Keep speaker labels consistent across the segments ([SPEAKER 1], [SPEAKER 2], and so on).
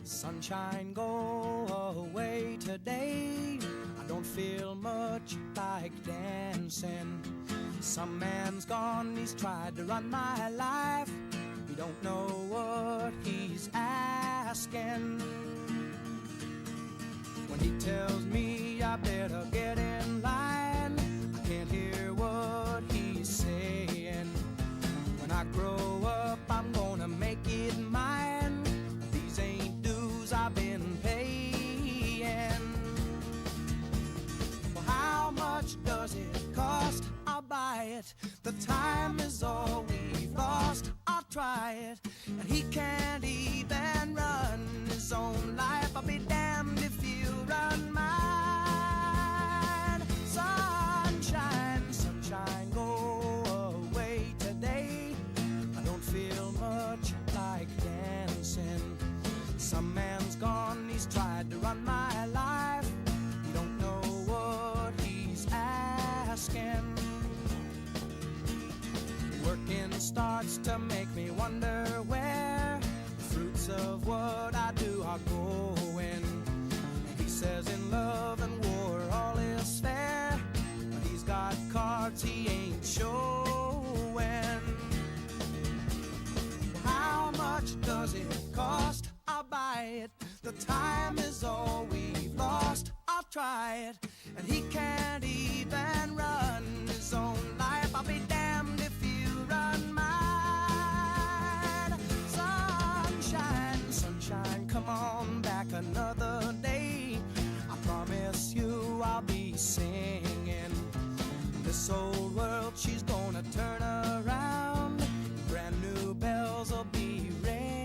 [SPEAKER 1] Sunshine, go away today. I don't feel much like dancing. Some man's gone, he's tried to run my life. He don't know what he's asking. When he tells me I better get in line, I can't hear what he's saying. When I grow up, I'm gonna make it mine. These ain't dues I've been paying. Well, how much does it cost? I'll buy it. The time is all we've lost. I'll try it. And he can't even run his own life. I'll be damned if you run mine. Sunshine, sunshine, go away today. I don't feel much like dancing. Some man's gone, he's tried to run my life. You don't know what he's asking. Working starts to make me wonder where the fruits of what I do are going. He says in love and war all is fair, but he's got cards he ain't showing. How much does it cost? I'll buy it. The time is all we've lost. I'll try it. And he can't even run his own life. I'll be damned if you run mine. Sunshine, sunshine, come on back another day. I promise you I'll be singing. This old world, she's gonna turn around. Brand new bells will be ringing.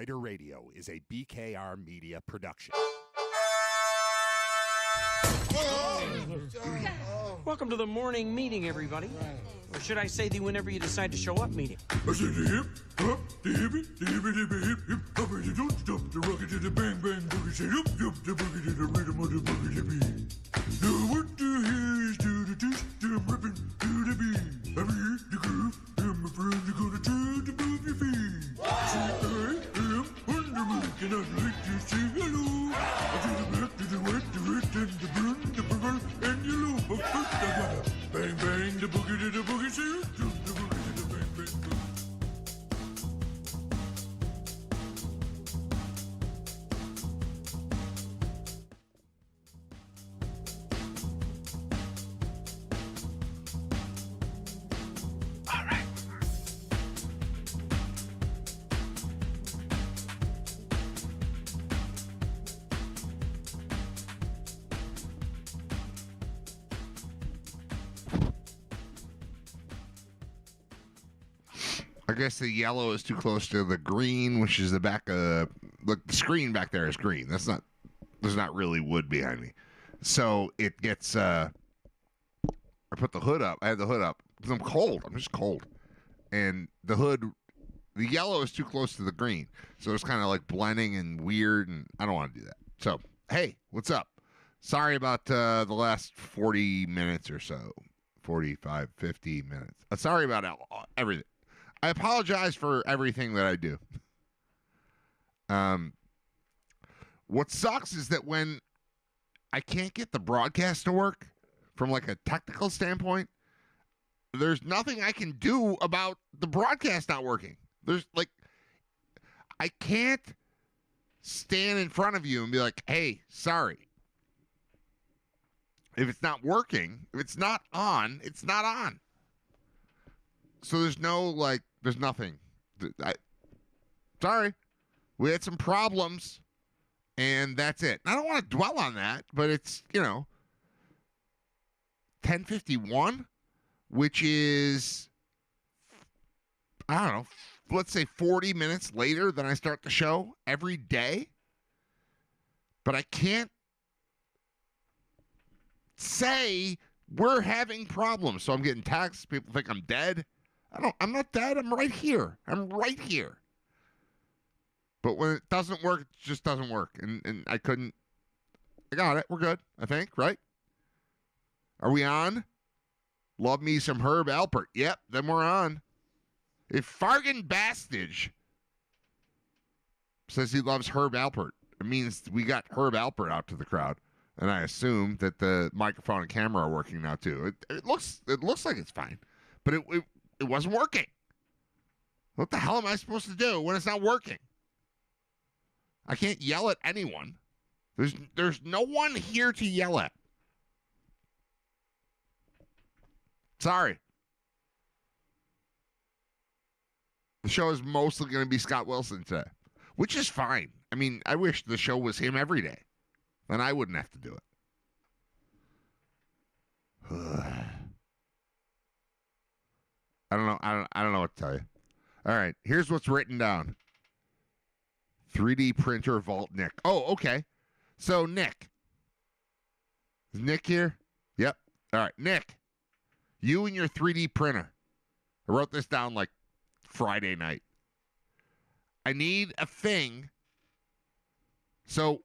[SPEAKER 2] RITER Radio is a BKR Media production.
[SPEAKER 3] Welcome to the morning meeting, everybody. Or should I say the whenever you decide to show up meeting?
[SPEAKER 4] I said the hip, hop, the hippie, the hippie, the hip, hip, hop, the don't stop, the rocket to the bang, bang, boogie, say up, up, the boogie to the rhythm of the boogie to beat. Now what the hell is to the dish, I'm ripping to the beat. I'm here, the groove, and my friends are gonna try to move your feet. Say I am Wonder Man, and I'd like to say hello. I to the black, to the white, the red, and the brown, the purple, and yellow. But first I gotta bang, bang, the boogie to the boogie, say up, the boogie to the bang, bang, boogie.
[SPEAKER 5] I guess the yellow is too close to the green, which is the back of the screen back there is green. There's not really wood behind me. So it gets, I put the hood up. I had the hood up because I'm cold. I'm just cold. And the yellow is too close to the green. So it's kind of like blending and weird, and I don't want to do that. So, hey, what's up? Sorry about the last 40 minutes or so. 45, 50 minutes. Sorry about everything. I apologize for everything that I do. What sucks is that when I can't get the broadcast to work from like a technical standpoint, there's nothing I can do about the broadcast not working. There's like, I can't stand in front of you and be like, hey, sorry. If it's not working, if it's not on, it's not on. So there's nothing. Sorry. We had some problems, and that's it. I don't want to dwell on that, but it's, 10:51, which is, I don't know, let's say 40 minutes later than I start the show every day. But I can't say we're having problems. So I'm getting texts. People think I'm dead. I'm not dead. I'm right here. But when it doesn't work, it just doesn't work. And I got it. We're good, I think, right? Are we on? Love me some Herb Alpert. Yep, then we're on. If Fargan Bastage says he loves Herb Alpert, it means we got Herb Alpert out to the crowd. And I assume that the microphone and camera are working now too. It looks like it's fine, but it wasn't working. What the hell am I supposed to do when it's not working? I can't yell at anyone. There's no one here to yell at. Sorry. The show is mostly going to be Scott Wilson today, which is fine. I mean, I wish the show was him every day. Then I wouldn't have to do it. I don't know. I don't know what to tell you. All right, here's what's written down. 3D printer vault Nick. Oh, okay. So Nick. Is Nick here? Yep. All right, Nick. You and your 3D printer. I wrote this down like Friday night. I need a thing. So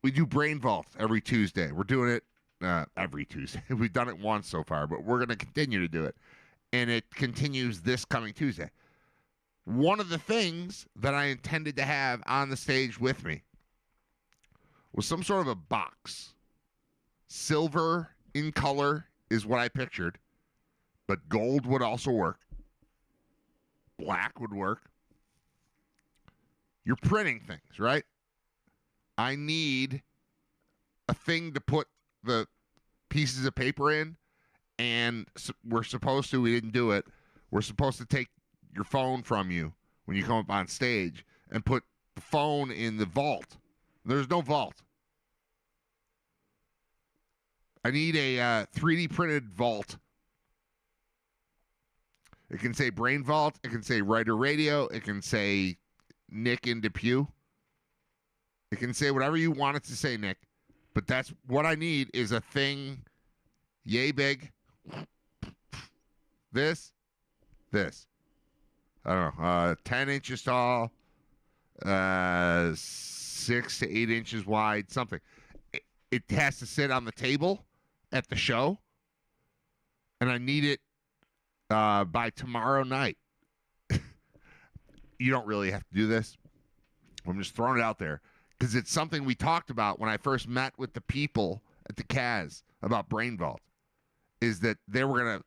[SPEAKER 5] we do Brain Vault every Tuesday. We're doing it every Tuesday. We've done it once so far, but we're going to continue to do it. And it continues this coming Tuesday. One of the things that I intended to have on the stage with me was some sort of a box. Silver in color is what I pictured, but gold would also work. Black would work. You're printing things, right? I need a thing to put the pieces of paper in, and we didn't do it, we're supposed to take your phone from you when you come up on stage and put the phone in the vault. There's no vault. I need a 3D printed vault. It can say Brain Vault. It can say Writer Radio. It can say Nick in Depew. It can say whatever you want it to say, Nick. But that's what I need is a thing yay big. This. I don't know. 10 inches tall. 6 to 8 inches wide. Something. It has to sit on the table at the show. And I need it by tomorrow night. You don't really have to do this. I'm just throwing it out there because it's something we talked about when I first met with the people at the Kaz about Brain Vault, is that they were going to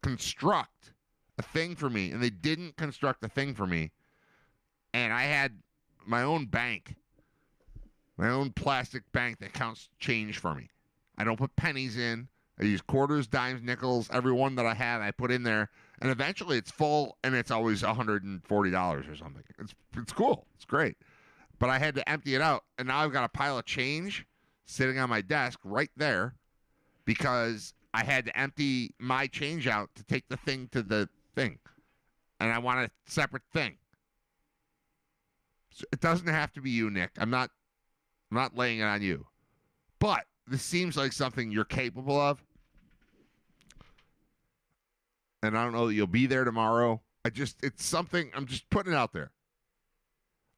[SPEAKER 5] construct a thing for me, and they didn't construct a thing for me, and I had my own bank, my own plastic bank that counts change for me. I don't put pennies in. I use quarters, dimes, nickels. Every one that I have, I put in there. And eventually it's full, and it's always $140 or something. It's cool. It's great. But I had to empty it out, and now I've got a pile of change sitting on my desk right there because I had to empty my change out to take the thing to the thing. and I want a separate thing. So it doesn't have to be you, Nick. I'm not laying it on you. But this seems like something you're capable of. And I don't know that you'll be there tomorrow. It's something, I'm just putting it out there.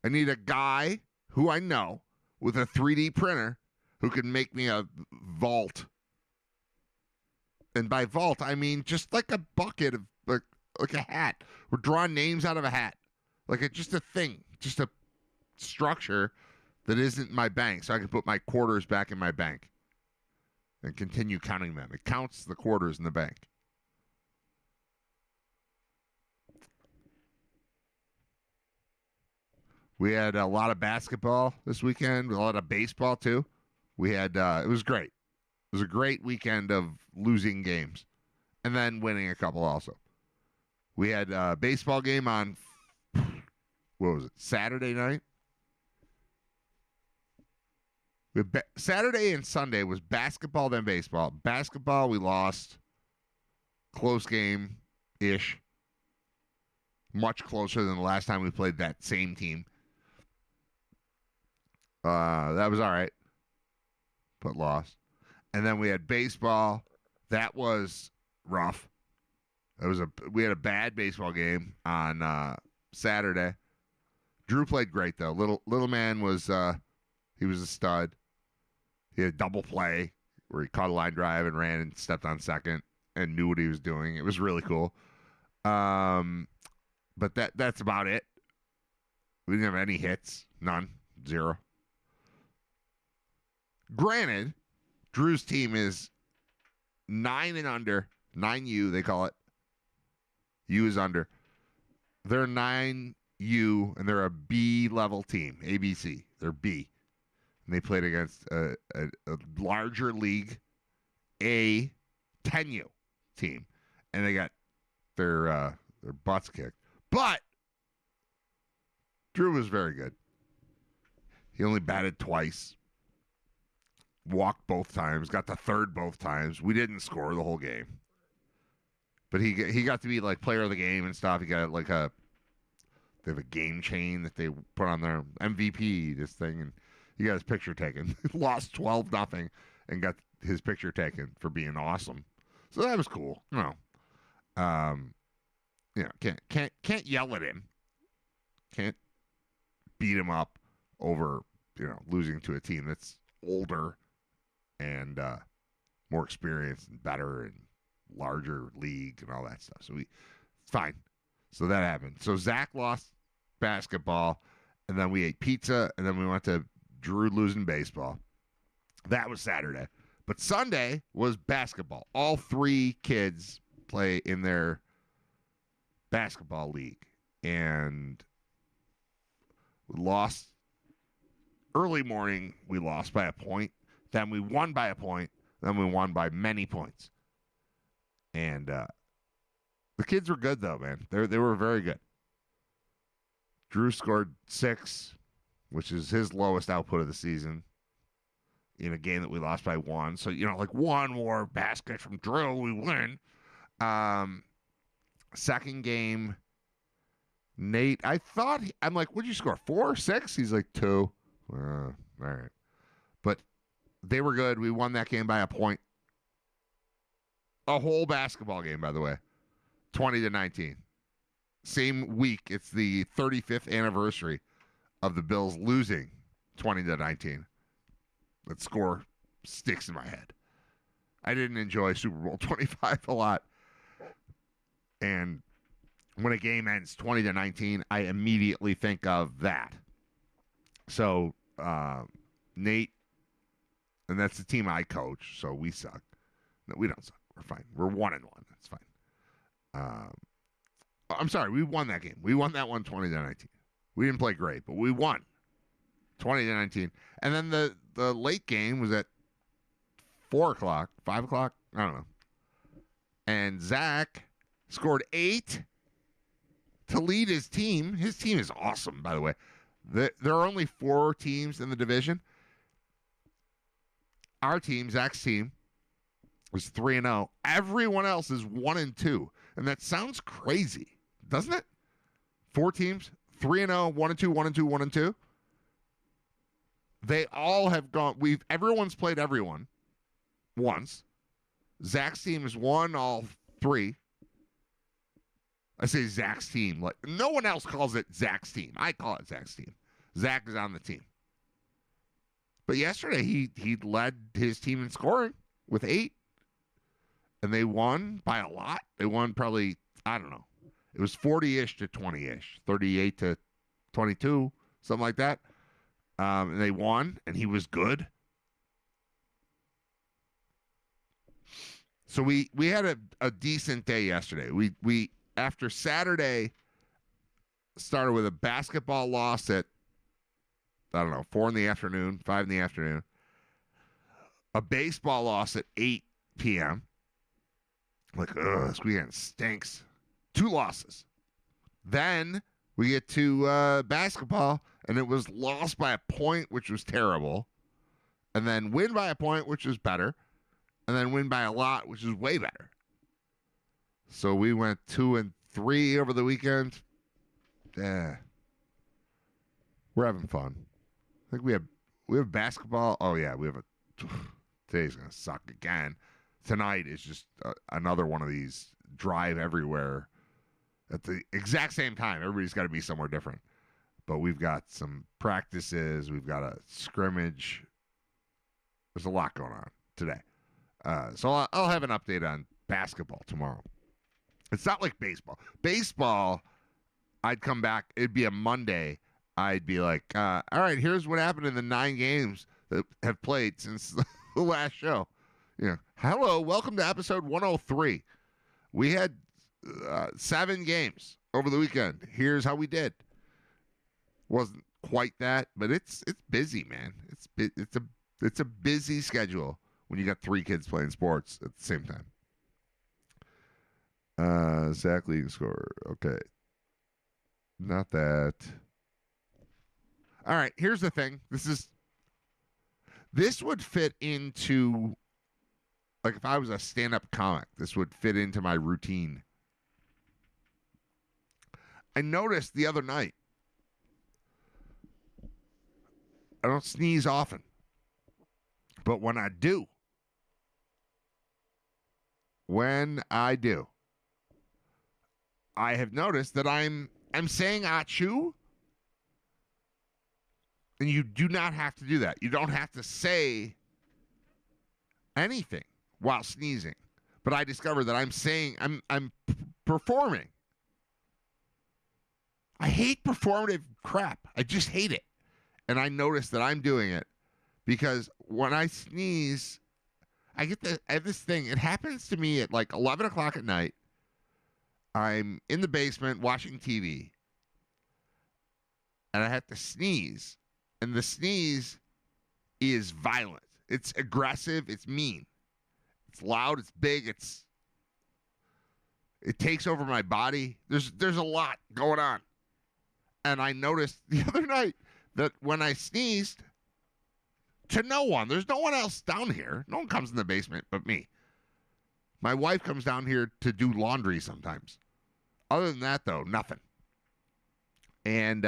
[SPEAKER 5] I need a guy who I know with a 3D printer who can make me a vault. And by vault, I mean just like a bucket of, like a hat. We're drawing names out of a hat. Just a thing, just a structure that isn't my bank, so I can put my quarters back in my bank and continue counting them. It counts the quarters in the bank. We had a lot of basketball this weekend, a lot of baseball too. We had it was great. It was a great weekend of losing games and then winning a couple also. We had a baseball game on, what was it, Saturday night? Saturday and Sunday was basketball, then baseball. Basketball, we lost. Close game-ish. Much closer than the last time we played that same team. That was all right, but lost. And then we had baseball. That was rough. We had a bad baseball game on Saturday. Drew played great though. Little man was he was a stud. He had a double play where he caught a line drive and ran and stepped on second and knew what he was doing. It was really cool. But that's about it. We didn't have any hits. None. 0. Granted, Drew's team is 9 and under. 9U, they call it. U is under. They're 9U, and they're a B-level team. ABC. They're B. And they played against a larger league, A 10U team. And they got their butts kicked. But Drew was very good. He only batted twice. Walked both times. Got the third both times. We didn't score the whole game. But he got to be like player of the game and stuff. He got like they have a game chain that they put on their MVP, this thing, and he got his picture taken. Lost 12-0 and got his picture taken for being awesome. So that was cool. Can't yell at him. Can't beat him up over, losing to a team that's older and more experienced and better and larger league and all that stuff. So it's fine. So that happened. So Zach lost basketball, and then we ate pizza, and then we went to Drew losing baseball. That was Saturday. But Sunday was basketball. All 3 kids play in their basketball league. And we lost. Early morning, we lost by a point. Then we won by a point. Then we won by many points. And the kids were good, though, man. They were very good. Drew scored 6, which is his lowest output of the season in a game that we lost by 1. So, one more basket from Drew, we win. Second game, Nate, I'm like, what'd you score, 4, 6? He's like, 2. All right. But they were good. We won that game by a point. A whole basketball game, by the way. 20-19. Same week, it's the 35th anniversary of the Bills losing 20-19. That score sticks in my head. I didn't enjoy Super Bowl 25 a lot. And when a game ends 20-19, I immediately think of that. So, Nate, and that's the team I coach, so we suck. No, we don't suck. We're fine. We're 1-1. That's fine. I'm sorry. We won that game. We won that one 20-19. We didn't play great, but we won 20-19. And then the late game was at 4 o'clock, 5 o'clock. I don't know. And Zach scored 8 to lead his team. His team is awesome, by the way. There are only 4 teams in the division. Our team, Zach's team, was 3-0. Everyone else is 1-2. And that sounds crazy, doesn't it? 4 teams, 3-0, 1-2, 1-2, 1-2. They all have gone. Everyone's played everyone once. Zach's team has won all 3. I say Zach's team. Like no one else calls it Zach's team. I call it Zach's team. Zach is on the team. But yesterday he led his team in scoring with 8. And they won by a lot. They won probably, I don't know. It was 40-ish to 20-ish. 38 to 22, something like that. And they won, and he was good. So we had a decent day yesterday. We after Saturday started with a basketball loss at, I don't know, 4 in the afternoon, 5 in the afternoon. A baseball loss at 8 p.m. Like, ugh, this weekend stinks. 2 losses. Then we get to basketball, and it was lost by a point, which was terrible. And then win by a point, which was better. And then win by a lot, which is way better. So we went 2-3 over the weekend. Yeah. We're having fun. I think we have basketball. Oh, yeah, we have today's going to suck again. Tonight is just another one of these drive everywhere at the exact same time. Everybody's got to be somewhere different. But we've got some practices. We've got a scrimmage. There's a lot going on today. So I'll have an update on basketball tomorrow. It's not like baseball. Baseball, I'd come back. It'd be a Monday. I'd be like, all right, here's what happened in the 9 games that have played since the last show. You know, hello, welcome to episode 103. We had 7 games over the weekend. Here's how we did. Wasn't quite that, but it's busy, man. It's a busy schedule when you got 3 kids playing sports at the same time. Zach leading scorer. Okay. Not that. All right, here's the thing. This would fit into, like, if I was a stand-up comic, this would fit into my routine. I noticed the other night, I don't sneeze often, but when I do, I have noticed that I'm saying achoo, and you do not have to do that. You don't have to say anything while sneezing. But I discovered that I'm performing. I hate performative crap. I just hate it. And I noticed that I'm doing it because when I sneeze, I have this thing. It happens to me at like 11 o'clock at night. I'm in the basement watching TV, and I have to sneeze. And the sneeze is violent. It's aggressive. It's mean. It's loud. It's big. It takes over my body. There's a lot going on. And I noticed the other night that when I sneezed, to no one, there's no one else down here. No one comes in the basement but me. My wife comes down here to do laundry sometimes. Other than that, though, nothing. And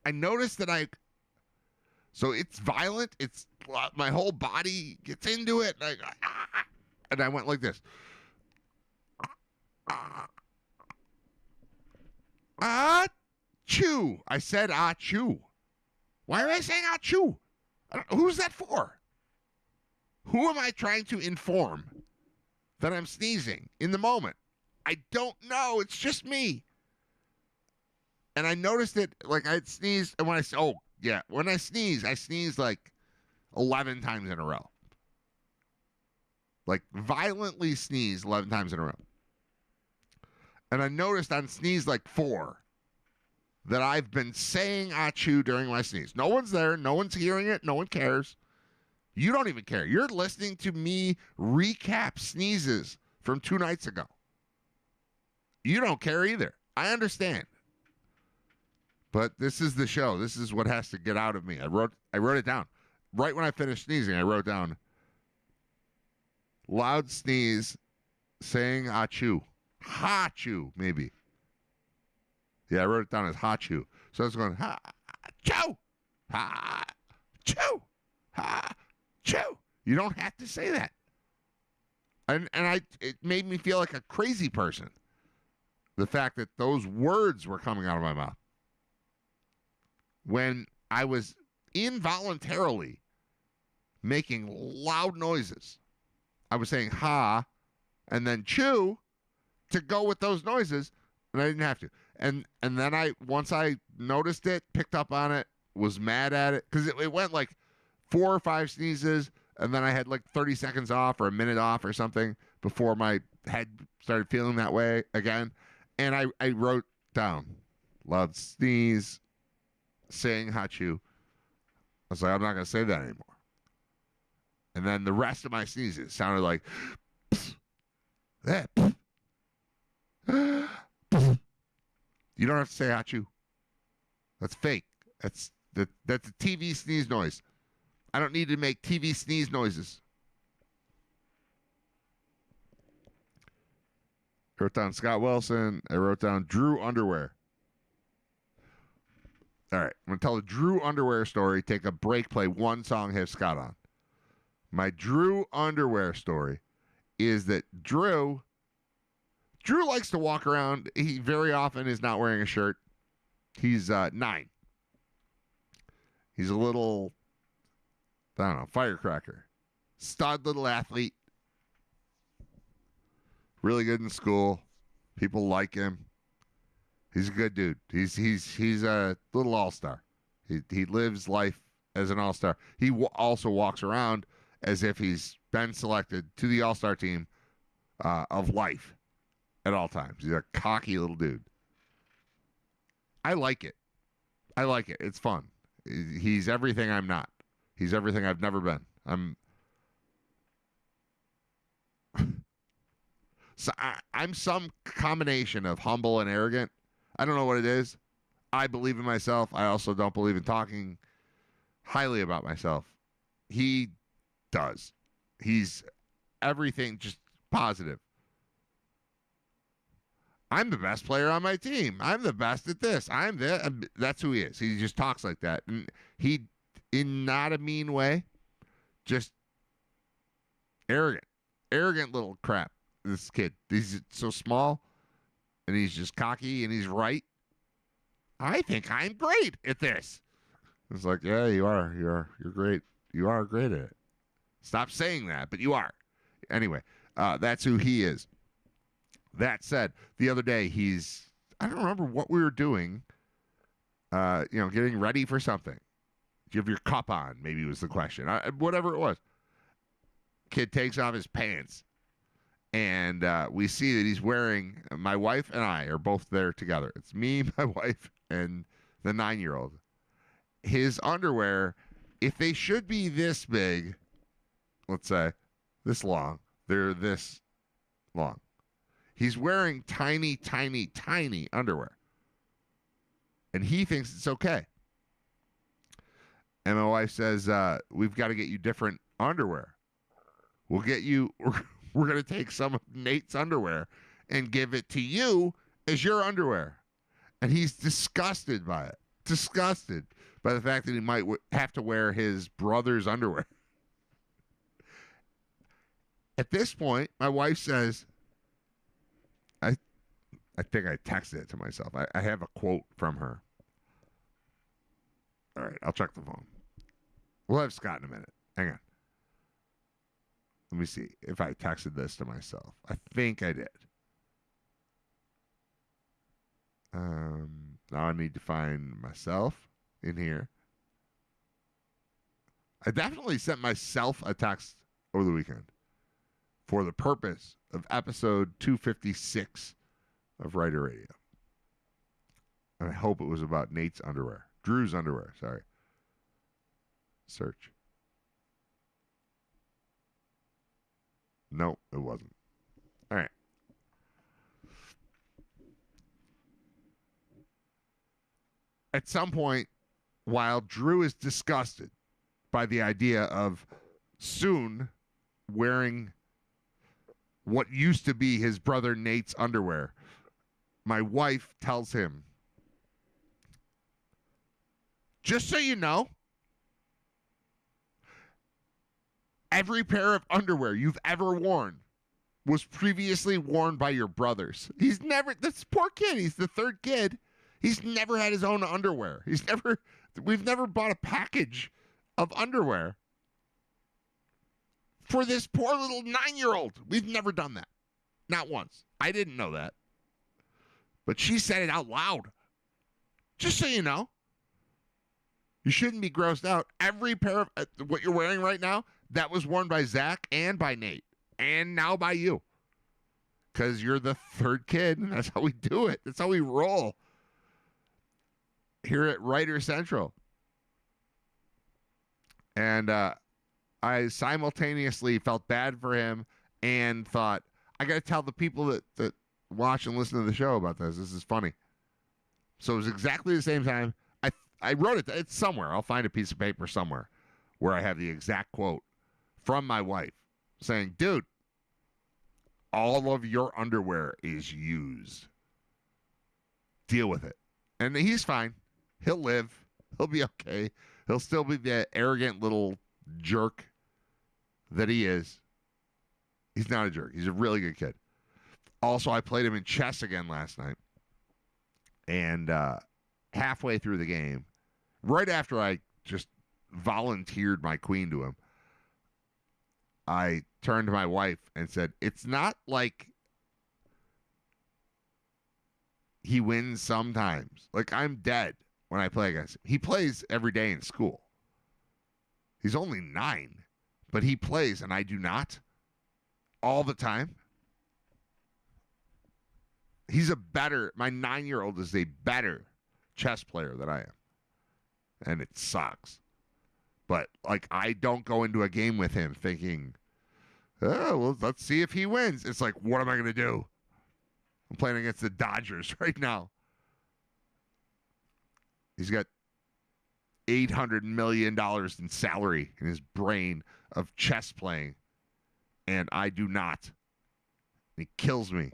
[SPEAKER 5] I noticed that so it's violent. It's my whole body gets into it. And I went like this. Achoo. I said achoo. Why am I saying achoo? Who's that for? Who am I trying to inform that I'm sneezing in the moment? I don't know. It's just me. And I noticed it, like I'd sneezed, and when I sneeze like 11 times in a row. Like violently sneeze 11 times in a row. And I noticed on sneeze like 4 that I've been saying achoo during my sneeze. No one's there. No one's hearing it. No one cares. You don't even care. You're listening to me recap sneezes from 2 nights ago. You don't care either. I understand. But this is the show. This is what has to get out of me. I wrote it down. Right when I finished sneezing, I wrote down loud sneeze saying achoo. Ha-choo, maybe. Yeah, I wrote it down as ha-chew. So I was going, ha-chew, ha-chew, ha-chew. You don't have to say that. And it made me feel like a crazy person. The fact that those words were coming out of my mouth. When I was involuntarily making loud noises. I was saying ha and then chew to go with those noises, and I didn't have to. And then once I noticed it, picked up on it, was mad at it, because it went like 4 or 5 sneezes, and then I had like 30 seconds off or a minute off or something before my head started feeling that way again. And I wrote down, loud sneeze, saying hachu. I was like, I'm not going to say that anymore. And then the rest of my sneezes sounded like, that. You don't have to say hachu. That's fake. That's a TV sneeze noise. I don't need to make TV sneeze noises. I wrote down Scott Wilson. I wrote down Drew Underwear. All right. I'm going to tell the Drew Underwear story. Take a break, play one song, have Scott on. My Drew Underwear story is that Drew likes to walk around. He very often is not wearing a shirt. He's 9. He's a little, I don't know, firecracker. Stud little athlete. Really good in school. People like him. He's a good dude. He's a little all-star. He lives life as an all-star. He also walks around as if he's been selected to the all-star team of life at all times. He's a cocky little dude. I like it. It's fun. He's everything I'm not. He's everything I've never been. I'm some combination of humble and arrogant. I don't know what it is. I believe in myself. I also don't believe in talking highly about myself. He does. He's everything just positive. I'm the best player on my team. I'm the best at this. That's who he is. He just talks like that. And he, in not a mean way, just arrogant. Arrogant little crap. This kid. He's so small, and he's just cocky, and he's right. I think I'm great at this. It's like, yeah, you are. You're great. You are great at it. Stop saying that, but you are. Anyway, that's who he is. That said, the other day I don't remember what we were doing, getting ready for something. Do you have your cup on? Maybe was the question. Whatever it was. Kid takes off his pants, and we see that he's wearing, my wife and I are both there together. It's me, my wife, and the 9-year-old. His underwear, if they should be this big, let's say, this long, they're this long. He's wearing tiny, tiny, tiny underwear. And he thinks it's okay. And my wife says, we've got to get you different underwear. We're going to take some of Nate's underwear and give it to you as your underwear. And he's disgusted by it. Disgusted by the fact that he might have to wear his brother's underwear. At this point, my wife says, I think I texted it to myself. I have a quote from her. All right, I'll check the phone. We'll have Scott in a minute. Hang on. Let me see if I texted this to myself. I think I did. Now I need to find myself in here. I definitely sent myself a text over the weekend for the purpose of episode 256 of RITER Radio. And I hope it was about Nate's underwear. Drew's underwear, sorry. Search. No, it wasn't. All right. At some point, while Drew is disgusted by the idea of soon wearing what used to be his brother Nate's underwear, my wife tells him Just so you know, every pair of underwear you've ever worn was previously worn by your brothers. He's never, this poor kid, he's the third kid. He's never had his own underwear. We've never bought a package of underwear for this poor little 9-year-old. We've never done that. Not once. I didn't know that. But she said it out loud. Just so you know. You shouldn't be grossed out. Every pair of what you're wearing right now, that was worn by Zach and by Nate. And now by you. Because you're the third kid, and that's how we do it. That's how we roll. Here at Writer Central. And I simultaneously felt bad for him and thought, I got to tell the people that watch and listen to the show about this. This is funny. So it was exactly the same time. I wrote it. It's somewhere. I'll find a piece of paper somewhere where I have the exact quote from my wife saying, dude, all of your underwear is used. Deal with it. And he's fine. He'll live. He'll be okay. He'll still be the arrogant little jerk that he is. He's not a jerk. He's a really good kid. Also, I played him in chess again last night. And halfway through the game, right after I just volunteered my queen to him, I turned to my wife and said, it's not like he wins sometimes. Like, I'm dead when I play against him. He plays every day in school. He's only 9, but he plays and I do not all the time. My 9-year-old is a better chess player than I am. And it sucks. But, like, I don't go into a game with him thinking, oh, well, let's see if he wins. It's like, what am I going to do? I'm playing against the Dodgers right now. He's got $800 million in salary in his brain of chess playing. And I do not. He kills me.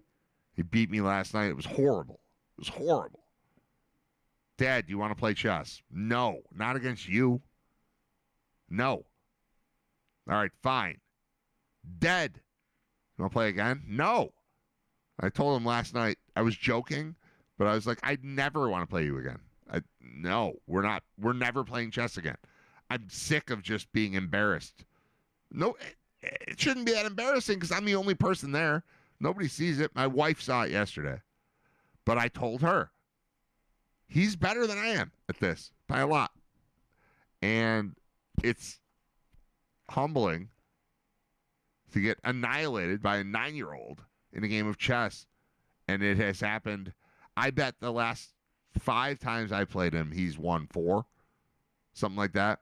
[SPEAKER 5] He beat me last night. It was horrible. It was horrible. Dad, do you want to play chess? No, not against you. No. All right, fine. Dead. You want to play again? No. I told him last night, I was joking, but I was like, I never want to play you again. No, we're not. We're never playing chess again. I'm sick of just being embarrassed. No, it shouldn't be that embarrassing because I'm the only person there. Nobody sees it. My wife saw it yesterday. But I told her, he's better than I am at this by a lot. And it's humbling to get annihilated by a 9-year-old in a game of chess. And it has happened. I bet the last 5 times I played him, he's won 4. Something like that.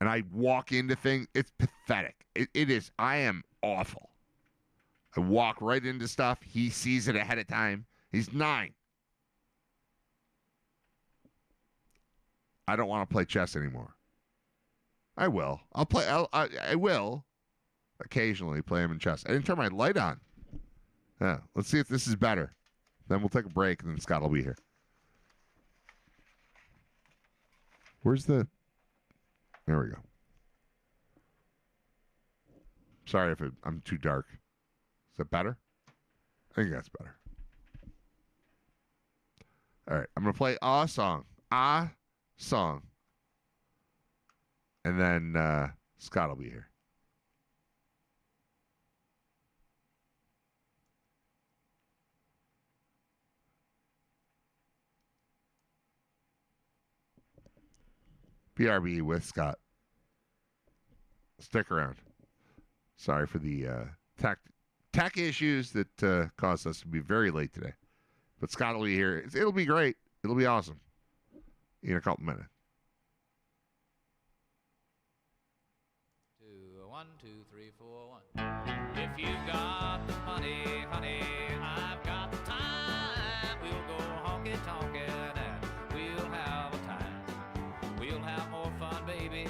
[SPEAKER 5] And I walk into things. It's pathetic. It is. I am awful. I walk right into stuff. He sees it ahead of time. He's 9. I don't want to play chess anymore. I will. I will occasionally play him in chess. I didn't turn my light on. Yeah. Let's see if this is better. Then we'll take a break, and then Scott will be here. Where's the... There we go. Sorry if I'm too dark. Is that better? I think that's better. All right. I'm going to play a song. A song. And then Scott will be here. BRB with Scott. Stick around. Sorry for the tech issues that caused us to be very late today. But Scott will be here. It'll be great. It'll be awesome in a couple minutes.
[SPEAKER 6] 2, 1, 2, 3, 4, 1. If you got the money, honey, I've got the time. We'll go honky tonkin' and we'll have a time. We'll have more fun, baby,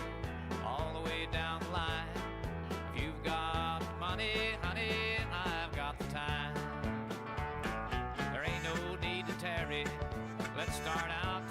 [SPEAKER 6] all the way down the line. If you've got the money, honey, I've got the time. There ain't no need to tarry. Let's start out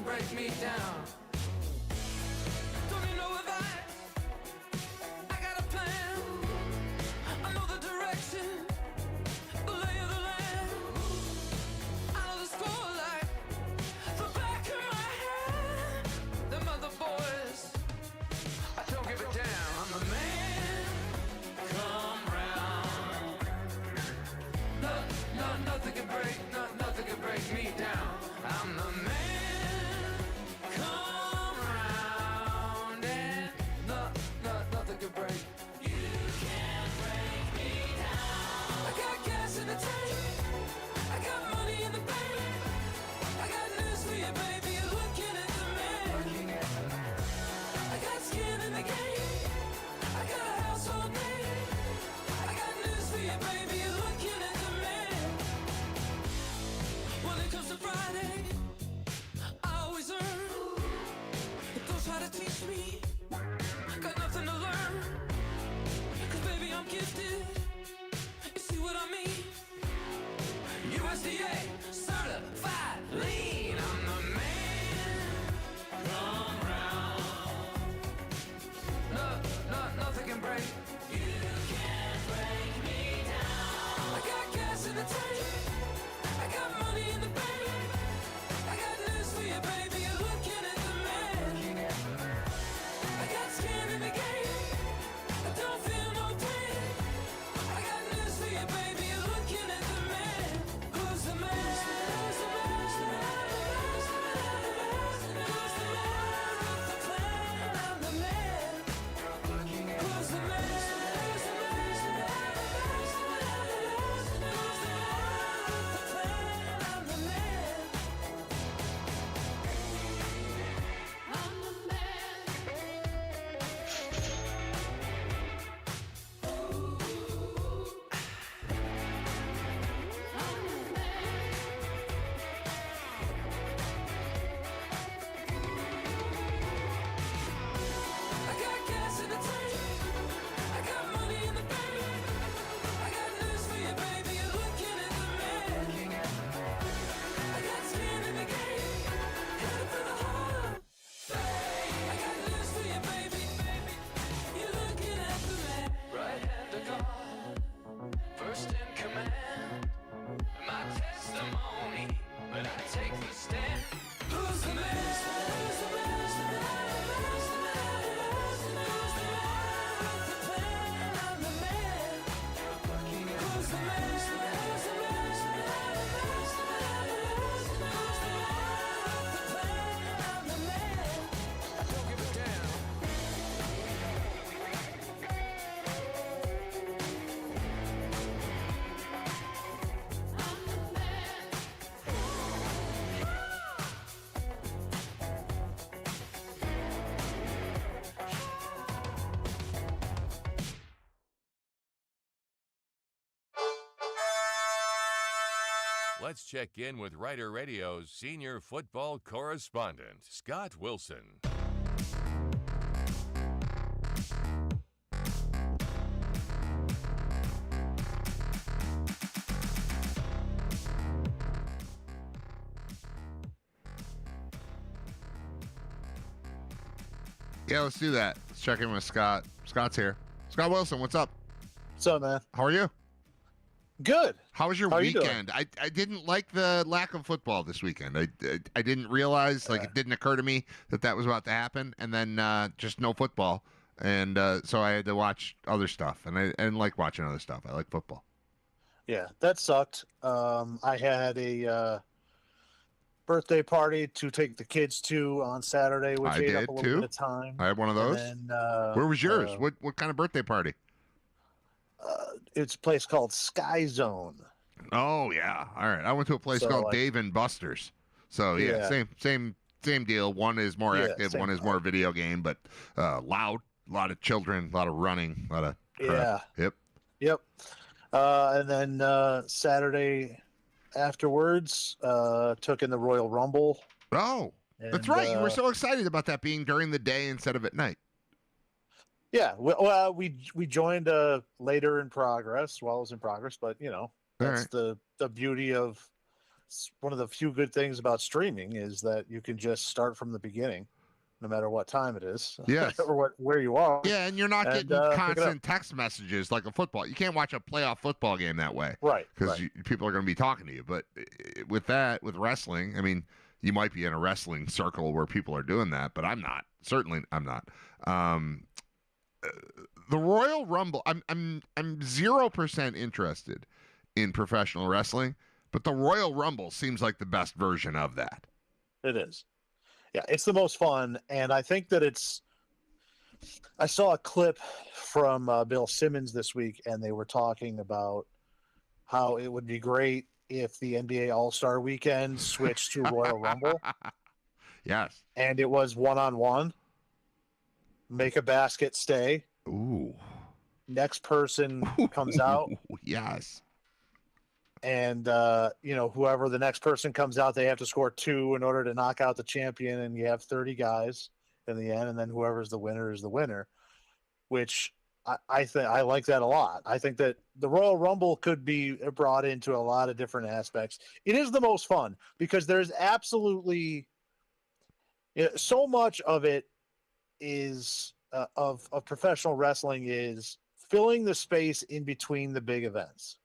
[SPEAKER 1] break me down. Don't need no advice. I got a plan. I know the direction, the lay of the land. I know the score like the back of my hand. Them other boys, I don't give a damn. I'm the man. Come round. Nothing can break, nothing can break me down. I'm the man. Come round and nothing can break. You can't break me down. I got gas in the tank. I got money in the bank. I got news for you, baby. You're looking at the man. I got skin in the game. I got a household name. I got news for you, baby. You're looking at the man. When it comes to Friday, I always earn. But don't try to teach me. Got nothing to learn. 'Cause baby, I'm gifted. You see what I mean? USDA certified lean. I'm the man. Come round. Nothing can break. You can't break me down. I got gas in the tank. I got money in the bank. I got news for you, baby. You're looking at the man. I got skin in the game. I don't feel no pain. I got news for you, baby. You're looking at the man. Who's the man? Who's the man? Who's the man? Who's the man? Who's the man with the plan? I'm the man. Who's the man? Who's the man? Who's the man? Who's the man with the plan? I'm the man. I'm the man. I got gas in the tank. I got money in the bank. I got news for you, baby. You're looking at the man. I got skin in the game. Headed for the Hall of Fame. I got news for you, baby. You're looking at the man. Right hand of God, first in command. My testimony, but I take the stand. Who's the man? Who's the man? Who's the man? Who's the man? Who's the man with the plan? I'm the man. Who's the man? Who's the man? Who's the man? Who's the man? Who's the man with the plan? I'm the man. I don't give a damn.
[SPEAKER 7] Let's check in with RITER Radio's senior football correspondent, Scott Wilson.
[SPEAKER 5] Yeah, let's do that. Let's check in with Scott. Scott's here. Scott Wilson, what's up?
[SPEAKER 8] What's up, man?
[SPEAKER 5] How are you?
[SPEAKER 8] Good.
[SPEAKER 5] How was your
[SPEAKER 8] How are you doing?
[SPEAKER 5] weekend? I didn't like the lack of football this weekend. I didn't realize, like, it didn't occur to me that was about to happen, and then just no football, and so I had to watch other stuff, and I didn't like watching other stuff. I like football.
[SPEAKER 8] Yeah, that sucked. I had a birthday party to take the kids to on Saturday, which
[SPEAKER 5] I
[SPEAKER 8] ate
[SPEAKER 5] did,
[SPEAKER 8] up a little
[SPEAKER 5] too.
[SPEAKER 8] bit of time.
[SPEAKER 5] I had one of those.
[SPEAKER 8] And then,
[SPEAKER 5] Where was yours? What kind of birthday party?
[SPEAKER 8] It's a place called Sky Zone.
[SPEAKER 5] Oh yeah, all right. I went to a place
[SPEAKER 8] So,
[SPEAKER 5] called
[SPEAKER 8] like-
[SPEAKER 5] Dave and Buster's. So yeah,
[SPEAKER 8] Yeah.
[SPEAKER 5] same deal. One is more
[SPEAKER 8] Yeah,
[SPEAKER 5] active,
[SPEAKER 8] same
[SPEAKER 5] one is more video game, but loud. A lot of children, a lot of running, a lot of crap.
[SPEAKER 8] Yeah.
[SPEAKER 5] Yep.
[SPEAKER 8] Yep. And then Saturday afterwards, took in the Royal Rumble.
[SPEAKER 5] Oh, that's
[SPEAKER 8] And,
[SPEAKER 5] right. You were so excited about that being during the day instead of at night.
[SPEAKER 8] Yeah, well, we joined later in progress while it was in progress, but you know
[SPEAKER 5] All
[SPEAKER 8] that's the beauty of one of the few good things about streaming is that you can just start from the beginning, no matter what time it is,
[SPEAKER 5] Yes.
[SPEAKER 8] or where you are.
[SPEAKER 5] Yeah, and you're not
[SPEAKER 8] And,
[SPEAKER 5] getting
[SPEAKER 8] pick it up.
[SPEAKER 5] constant text messages like a football. You can't watch a playoff football game that way.
[SPEAKER 8] Right.
[SPEAKER 5] Because people are going to be talking to you. But with wrestling, I mean, you might be in a wrestling circle where people are doing that, but I'm not. Certainly, I'm not. The Royal Rumble, I'm 0% interested in professional wrestling, but the Royal Rumble seems like the best version of that.
[SPEAKER 8] It is. Yeah, it's the most fun, and I think that I saw a clip from Bill Simmons this week, and they were talking about how it would be great if the NBA All-Star Weekend switched to Royal Rumble.
[SPEAKER 5] Yes.
[SPEAKER 8] And it was one-on-one. Make a basket, stay.
[SPEAKER 5] Ooh.
[SPEAKER 8] Next person comes out.
[SPEAKER 5] Yes.
[SPEAKER 8] And, whoever the next person comes out, they have to score 2 in order to knock out the champion. And you have 30 guys in the end. And then whoever's the winner is the winner, which I think I like that a lot. I think that the Royal Rumble could be brought into a lot of different aspects. It is the most fun because there's absolutely so much of it is of professional wrestling is filling the space in between the big events.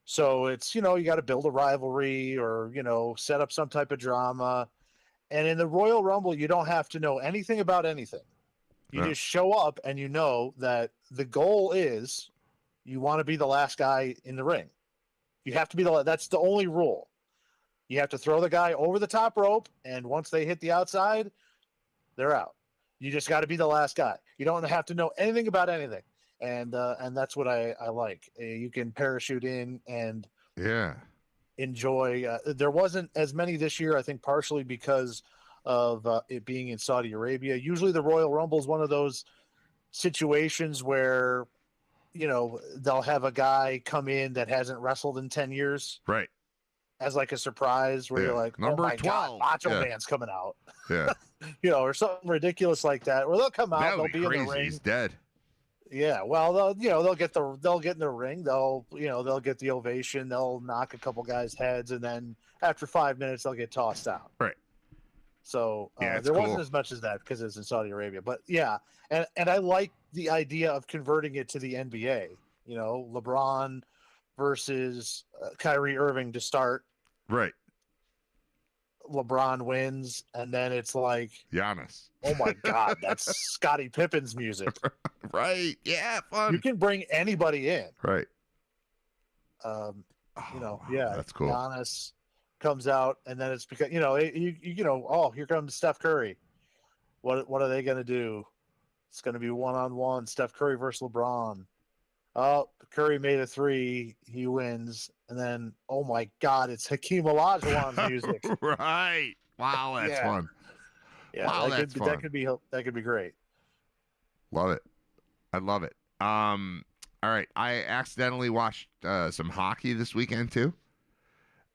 [SPEAKER 8] So it's, you got to build a rivalry or, set up some type of drama. And in the Royal Rumble, you don't have to know anything about anything. You just show up and you know that the goal is you want to be the last guy in the ring. You have to be that's the only rule. You have to throw the guy over the top rope, and once they hit the outside, they're out. You just got to be the last guy. You don't have to know anything about anything. And that's what I like. You can parachute in and enjoy. There wasn't as many this year, I think, partially because of it being in Saudi Arabia. Usually the Royal Rumble is one of those situations where, they'll have a guy come in that hasn't wrestled in 10 years.
[SPEAKER 5] Right.
[SPEAKER 8] As like a surprise where you're like,
[SPEAKER 5] number
[SPEAKER 8] oh my
[SPEAKER 5] 12.
[SPEAKER 8] God, Macho Man's coming out.
[SPEAKER 5] Yeah.
[SPEAKER 8] Or something ridiculous like that. Or they'll come out, they'll be in the ring.
[SPEAKER 5] He's dead.
[SPEAKER 8] Yeah, well, they'll get in the ring. They'll get the ovation. They'll knock a couple guys' heads, and then after 5 minutes, they'll get tossed out.
[SPEAKER 5] Right.
[SPEAKER 8] So there
[SPEAKER 5] cool.
[SPEAKER 8] wasn't as much as that because it's in Saudi Arabia. But yeah, and I like the idea of converting it to the NBA. LeBron versus Kyrie Irving to start.
[SPEAKER 5] Right.
[SPEAKER 8] LeBron wins, and then it's like
[SPEAKER 5] Giannis.
[SPEAKER 8] Oh my God, that's Scottie Pippen's music.
[SPEAKER 5] Right. Yeah, fun.
[SPEAKER 8] You can bring anybody in.
[SPEAKER 5] Right.
[SPEAKER 8] That's
[SPEAKER 5] cool.
[SPEAKER 8] Giannis comes out, and then it's because here comes Steph Curry. What are they going to do? It's going to be one-on-one. Steph Curry versus LeBron. Oh, Curry made a 3. He wins, and then oh my God, it's Hakeem Olajuwon's music.
[SPEAKER 5] Right. Wow, that's fun.
[SPEAKER 8] Yeah,
[SPEAKER 5] wow, that's fun.
[SPEAKER 8] That could be great.
[SPEAKER 5] Love it. I love it. All right. I accidentally watched some hockey this weekend too.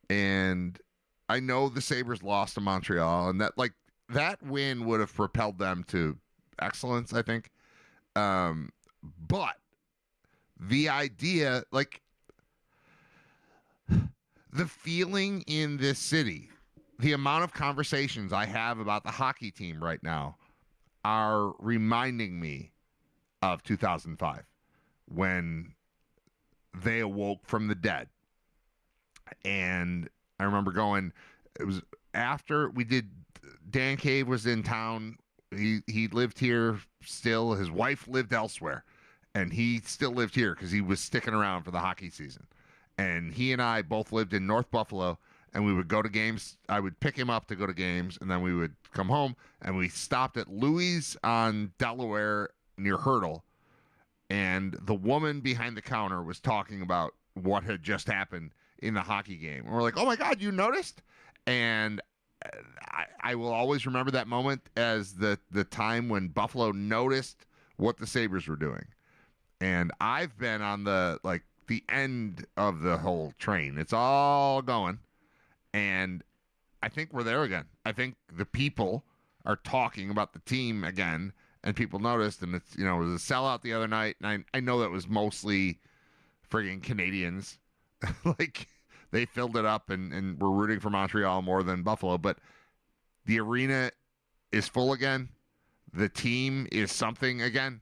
[SPEAKER 5] And I know the Sabres lost to Montreal, and that win would have propelled them to excellence, I think. But the idea, the feeling in this city, the amount of conversations I have about the hockey team right now are reminding me of 2005 when they awoke from the dead. And I remember it was after we did, Dan Cave was in town. He lived here still. His wife lived elsewhere, and he still lived here because he was sticking around for the hockey season. And he and I both lived in North Buffalo, and we would go to games. I would pick him up to go to games, and then we would come home, and we stopped at Louis on Delaware near Hurdle, and the woman behind the counter was talking about what had just happened in the hockey game. And we're like, oh my God, you noticed? And I will always remember that moment as the time when Buffalo noticed what the Sabres were doing. And I've been on the end of the whole train. It's all going. And I think we're there again. I think the people are talking about the team again, and people noticed, and it's, it was a sellout the other night, and I know that was mostly friggin' Canadians. they filled it up and were rooting for Montreal more than Buffalo. But the arena is full again. The team is something again.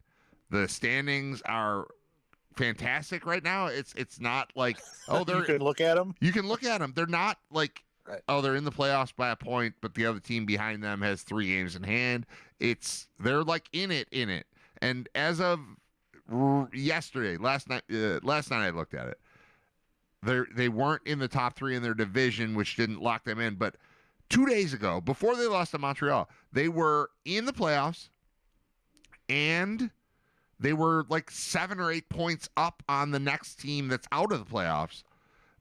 [SPEAKER 5] The standings are fantastic right now. It's not like, oh,
[SPEAKER 8] You can look at them.
[SPEAKER 5] you can look at them. They're not like,
[SPEAKER 8] Right.
[SPEAKER 5] oh, they're in the playoffs by a point, but the other team behind them has 3 games in hand. They're like in it. And as of yesterday, last night I looked at it. They weren't in the top 3 in their division, which didn't lock them in. But 2 days ago, before they lost to Montreal, they were in the playoffs, and they were like 7 or 8 points up on the next team that's out of the playoffs.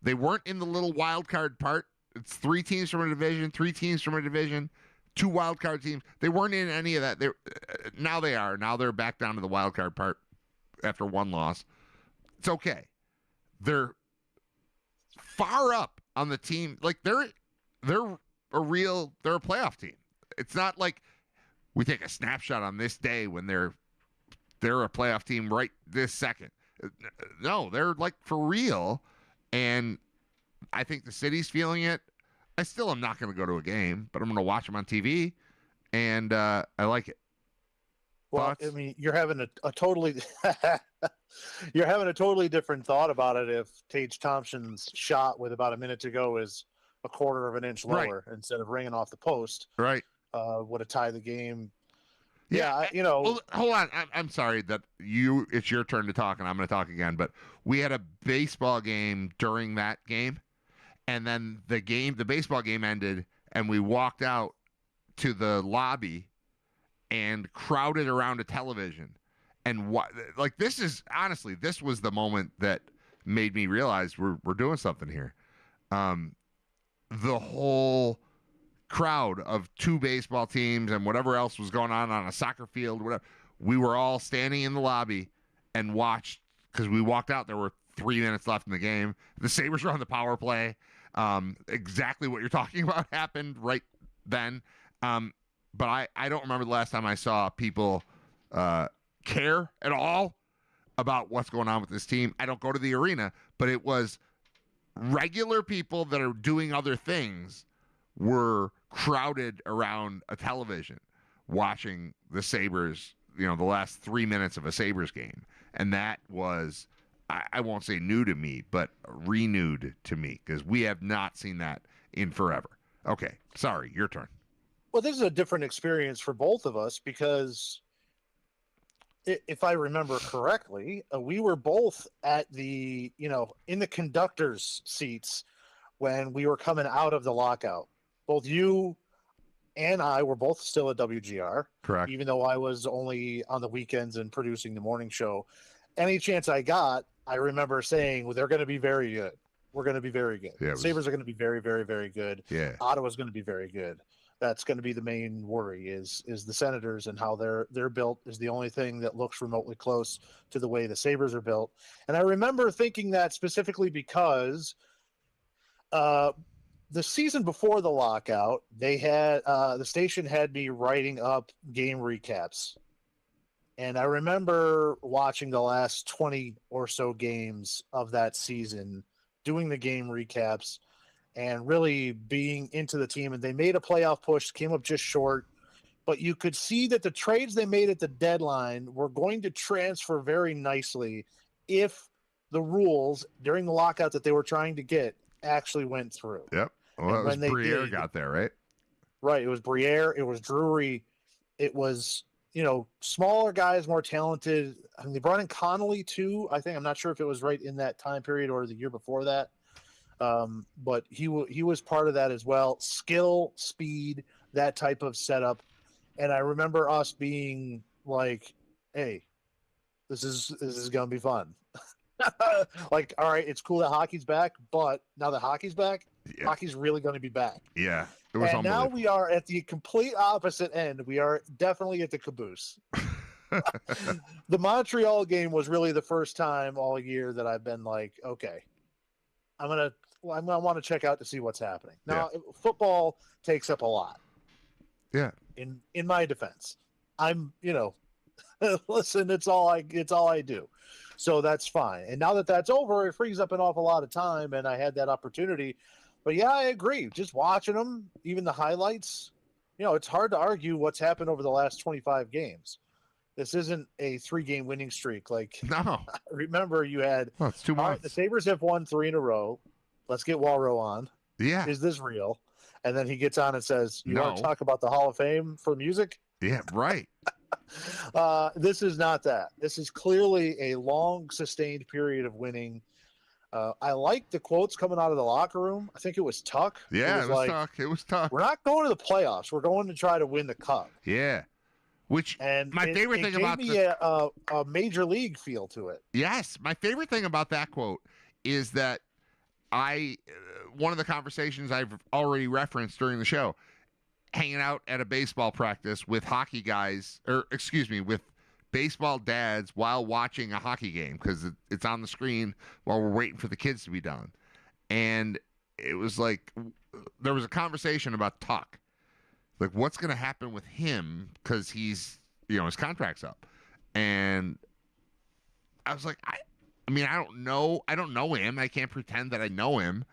[SPEAKER 5] They weren't in the little wild card part. It's 3 teams from a division, 3 teams from a division, 2 wild card teams. They weren't in any of that. Now they are. Now they're back down to the wild card part after 1 loss. It's okay. They're far up on the team. Like they're a playoff team. It's not like we take a snapshot on this day when they're a playoff team right this second. No, they're like for real. And I think the city's feeling it. I still am not going to go to a game, but I'm going to watch them on TV, and I like it.
[SPEAKER 8] Well,
[SPEAKER 5] Thoughts?
[SPEAKER 8] I mean, you're having a totally different thought about it if Tage Thompson's shot with about a minute to go is a quarter of an inch lower instead of ringing off the post.
[SPEAKER 5] Right.
[SPEAKER 8] Would have tied the game.
[SPEAKER 5] Yeah,
[SPEAKER 8] Well,
[SPEAKER 5] hold on. I'm sorry that it's your turn to talk, and I'm going to talk again. But we had a baseball game during that game, and then the baseball game ended, and we walked out to the lobby and crowded around a television. And this was the moment that made me realize we're doing something here. The whole crowd of 2 baseball teams and whatever else was going on a soccer field, whatever. We were all standing in the lobby and watched, because we walked out. There were 3 minutes left in the game. The Sabres were on the power play. Exactly what you're talking about happened right then. But I don't remember the last time I saw people care at all about what's going on with this team. I don't go to the arena, but it was regular people that are doing other things were crowded around a television watching the Sabres, the last 3 minutes of a Sabres game. And that was, I won't say new to me, but renewed to me, because we have not seen that in forever. Okay, sorry, your turn.
[SPEAKER 8] Well, this is a different experience for both of us because if I remember correctly, we were both at in the conductor's seats when we were coming out of the lockout. Both you and I were both still at WGR.
[SPEAKER 5] Correct.
[SPEAKER 8] Even though I was only on the weekends and producing the morning show. Any chance I got, I remember saying, well, they're going to be very good. We're going to be very good.
[SPEAKER 5] Yeah,
[SPEAKER 8] Sabres are going to be very, very, very good.
[SPEAKER 5] Yeah.
[SPEAKER 8] Ottawa's going to be very good. That's going to be the main worry is the Senators, and how they're built is the only thing that looks remotely close to the way the Sabres are built. And I remember thinking that specifically because the season before the lockout, they had the station had me writing up game recaps. And I remember watching the last 20 or so games of that season, doing the game recaps, and really being into the team. And they made a playoff push, came up just short. But you could see that the trades they made at the deadline were going to transfer very nicely if the rules during the lockout that they were trying to get actually went through.
[SPEAKER 5] Yep. Well, it was Briere got there, right?
[SPEAKER 8] Right. It was Briere. It was Drury. It was, smaller guys, more talented. I mean, they brought in Connolly too. I think, I'm not sure if it was right in that time period or the year before that. But he was part of that as well. Skill, speed, that type of setup. And I remember us being like, hey, this is going to be fun. Like, all right, it's cool that hockey's back, but now that hockey's back, hockey's really going to be back.
[SPEAKER 5] Yeah. It was
[SPEAKER 8] and now we are at the complete opposite end. We are definitely at the caboose. The Montreal game was really the first time all year that I've been like, okay, I'm gonna want to check out to see what's happening. Now, football takes up a lot.
[SPEAKER 5] Yeah.
[SPEAKER 8] In my defense, I'm, listen, it's all I do. So that's fine. And now that that's over, it frees up an awful lot of time, and I had that opportunity. But yeah, I agree. Just watching them, even the highlights, it's hard to argue what's happened over the last 25 games. This isn't a 3-game winning streak. Like,
[SPEAKER 5] No.
[SPEAKER 8] remember you had,
[SPEAKER 5] Well, it's 2
[SPEAKER 8] all right,
[SPEAKER 5] months.
[SPEAKER 8] the Sabres have won 3 in a row. Let's get Walro on.
[SPEAKER 5] Yeah.
[SPEAKER 8] Is this real? And then he gets on and says, you want
[SPEAKER 5] No.
[SPEAKER 8] to talk about the Hall of Fame for music?
[SPEAKER 5] Yeah, right.
[SPEAKER 8] This is not that. This is clearly a long, sustained period of winning. I like the quotes coming out of the locker room. I think it was Tuck.
[SPEAKER 5] Yeah, it was
[SPEAKER 8] like,
[SPEAKER 5] tough. It was tough.
[SPEAKER 8] we're not going to the playoffs. We're going to try to win the cup.
[SPEAKER 5] Yeah. Which
[SPEAKER 8] And
[SPEAKER 5] my favorite thing about
[SPEAKER 8] gave me a major league feel to it.
[SPEAKER 5] Yes, my favorite thing about that quote is that one of the conversations I've already referenced during the show, hanging out at a baseball practice with hockey guys, with baseball dads while watching a hockey game because it's on the screen while we're waiting for the kids to be done. And it was like there was a conversation about Tuck. Like, what's going to happen with him because he's, his contract's up. And I was like, I mean, I don't know him. I can't pretend that I know him.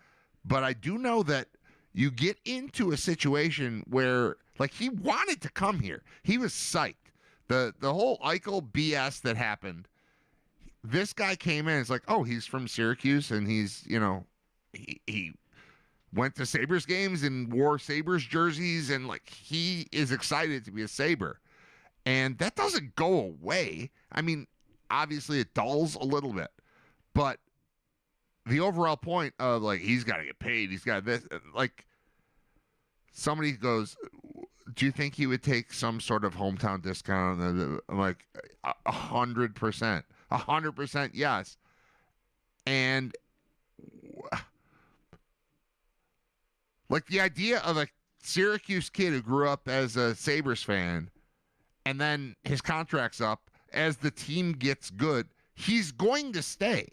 [SPEAKER 5] But I do know that you get into a situation where, like, he wanted to come here. He was psyched. The whole Eichel BS that happened, this guy came in. It's like, oh, he's from Syracuse, and he's, he went to Sabres games and wore Sabres jerseys, and, like, he is excited to be a Sabre. And that doesn't go away. I mean, obviously it dulls a little bit. But the overall point of, like, he's got to get paid, he's got this, like, somebody goes, do you think he would take some sort of hometown discount? I'm like, 100%. 100% yes. And, like, the idea of a Syracuse kid who grew up as a Sabres fan, and then his contract's up, as the team gets good, he's going to stay.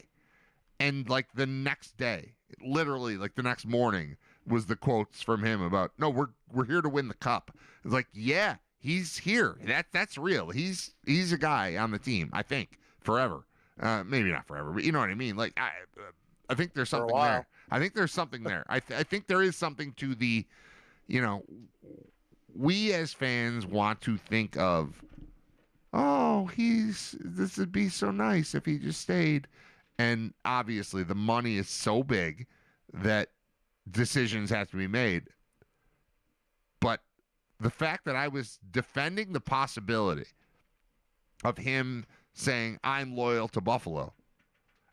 [SPEAKER 5] And, like, the next day, literally, like, the next morning, was the quotes from him about, no, we're here to win the cup. It's like, yeah, he's here. That's real. He's a guy on the team, I think, forever. Maybe not forever, but you know what I mean. Like, I think there's something there. I think there's something there. I think there is something to the, we as fans want to think of, oh, this would be so nice if he just stayed. And obviously the money is so big that decisions have to be made. But the fact that I was defending the possibility of him saying, I'm loyal to Buffalo,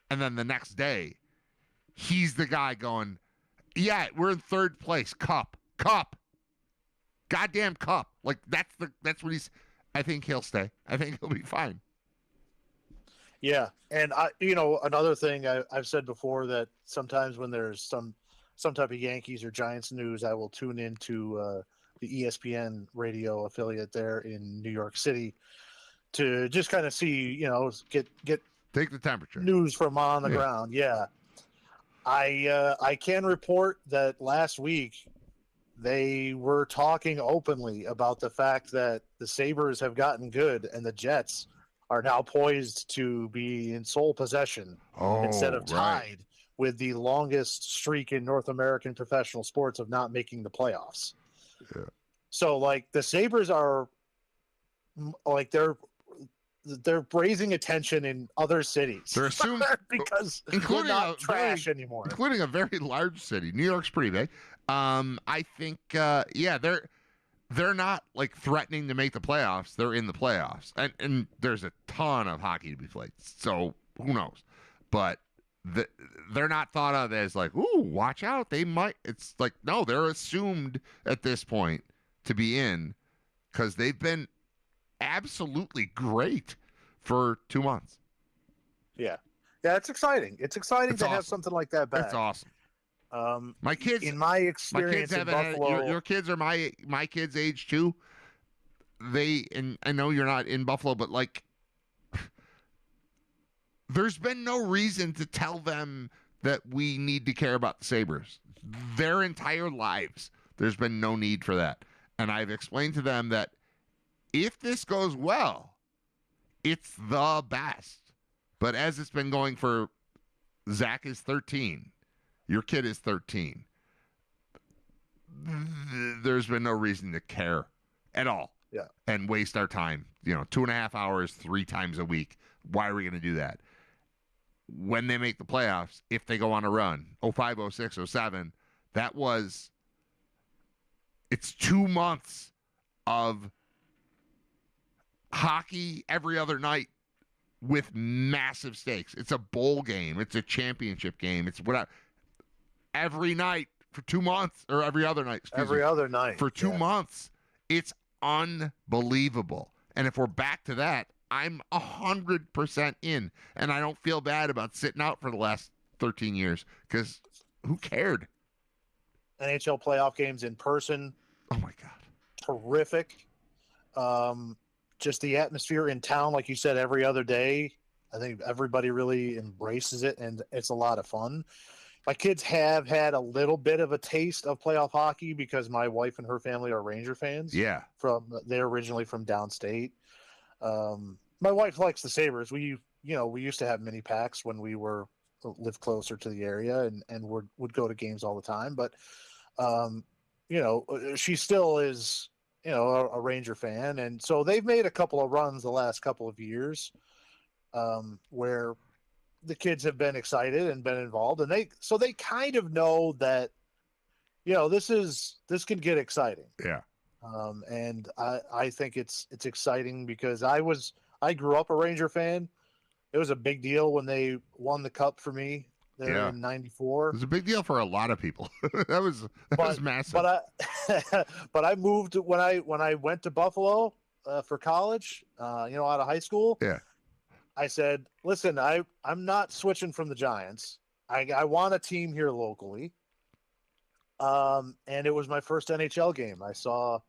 [SPEAKER 5] and then the next day, he's the guy going, yeah, we're in third place. Cup. Goddamn cup. Like, that's what he's, I think he'll stay. I think he'll be fine.
[SPEAKER 8] Yeah. And another thing I've said before, that sometimes when there's some type of Yankees or Giants news, I will tune into the ESPN radio affiliate there in New York City to just kind of see, get
[SPEAKER 5] take the temperature
[SPEAKER 8] news from on the ground. Yeah. I can report that last week they were talking openly about the fact that the Sabres have gotten good and the Jets are now poised to be in sole possession instead of tied with the longest streak in North American professional sports of not making the playoffs.
[SPEAKER 5] Yeah.
[SPEAKER 8] So, like, the Sabres are, like, they're raising attention in other cities.
[SPEAKER 5] They're assumed
[SPEAKER 8] because
[SPEAKER 5] including
[SPEAKER 8] they're not trash anymore.
[SPEAKER 5] Including a very large city. New York's pretty big. I think, they're not, like, threatening to make the playoffs. They're in the playoffs. And there's a ton of hockey to be played. So who knows? But they're not thought of as, like, ooh, watch out. They might. It's like, no, they're assumed at this point to be in because they've been absolutely great for 2 months.
[SPEAKER 8] Yeah. Yeah, it's exciting. It's exciting to have something like that back.
[SPEAKER 5] That's awesome. My kids,
[SPEAKER 8] in my experience in Buffalo,
[SPEAKER 5] your kids are my kids' age too. And I know you're not in Buffalo, but, like, there's been no reason to tell them that we need to care about the Sabres. Their entire lives, there's been no need for that. And I've explained to them that if this goes well, it's the best. But as it's been going for Zach is 13, your kid is 13. There's been no reason to care at all.
[SPEAKER 8] Yeah.
[SPEAKER 5] And waste our time. 2.5 hours, 3 times a week. Why are we going to do that? When they make the playoffs, if they go on a run, 05, 06, 07, it's 2 months of hockey every other night with massive stakes. It's a bowl game. It's a championship game. It's whatever. Every night for 2 months, or every other night.
[SPEAKER 8] Every other night.
[SPEAKER 5] For 2 months. It's unbelievable. And if we're back to that, I'm 100% in. And I don't feel bad about sitting out for the last 13 years because who cared?
[SPEAKER 8] NHL playoff games in person.
[SPEAKER 5] Oh, my God.
[SPEAKER 8] Terrific. Just the atmosphere in town, like you said, every other day. I think everybody really embraces it, and it's a lot of fun. My kids have had a little bit of a taste of playoff hockey because my wife and her family are Ranger fans.
[SPEAKER 5] Yeah.
[SPEAKER 8] They're originally from downstate. My wife likes the Sabres. We used to have mini packs when we lived closer to the area and would go to games all the time. But, she still is, a Ranger fan. And so they've made a couple of runs the last couple of years where the kids have been excited and been involved. And they kind of know that, this can get exciting.
[SPEAKER 5] Yeah.
[SPEAKER 8] And I think it's exciting because I grew up a Ranger fan. It was a big deal when they won the cup for me there in '94.
[SPEAKER 5] It was a big deal for a lot of people. that was massive.
[SPEAKER 8] But I moved when I went to Buffalo for college, out of high school.
[SPEAKER 5] Yeah.
[SPEAKER 8] I said, listen, I'm not switching from the Giants. I want a team here locally. And it was my first NHL game. I saw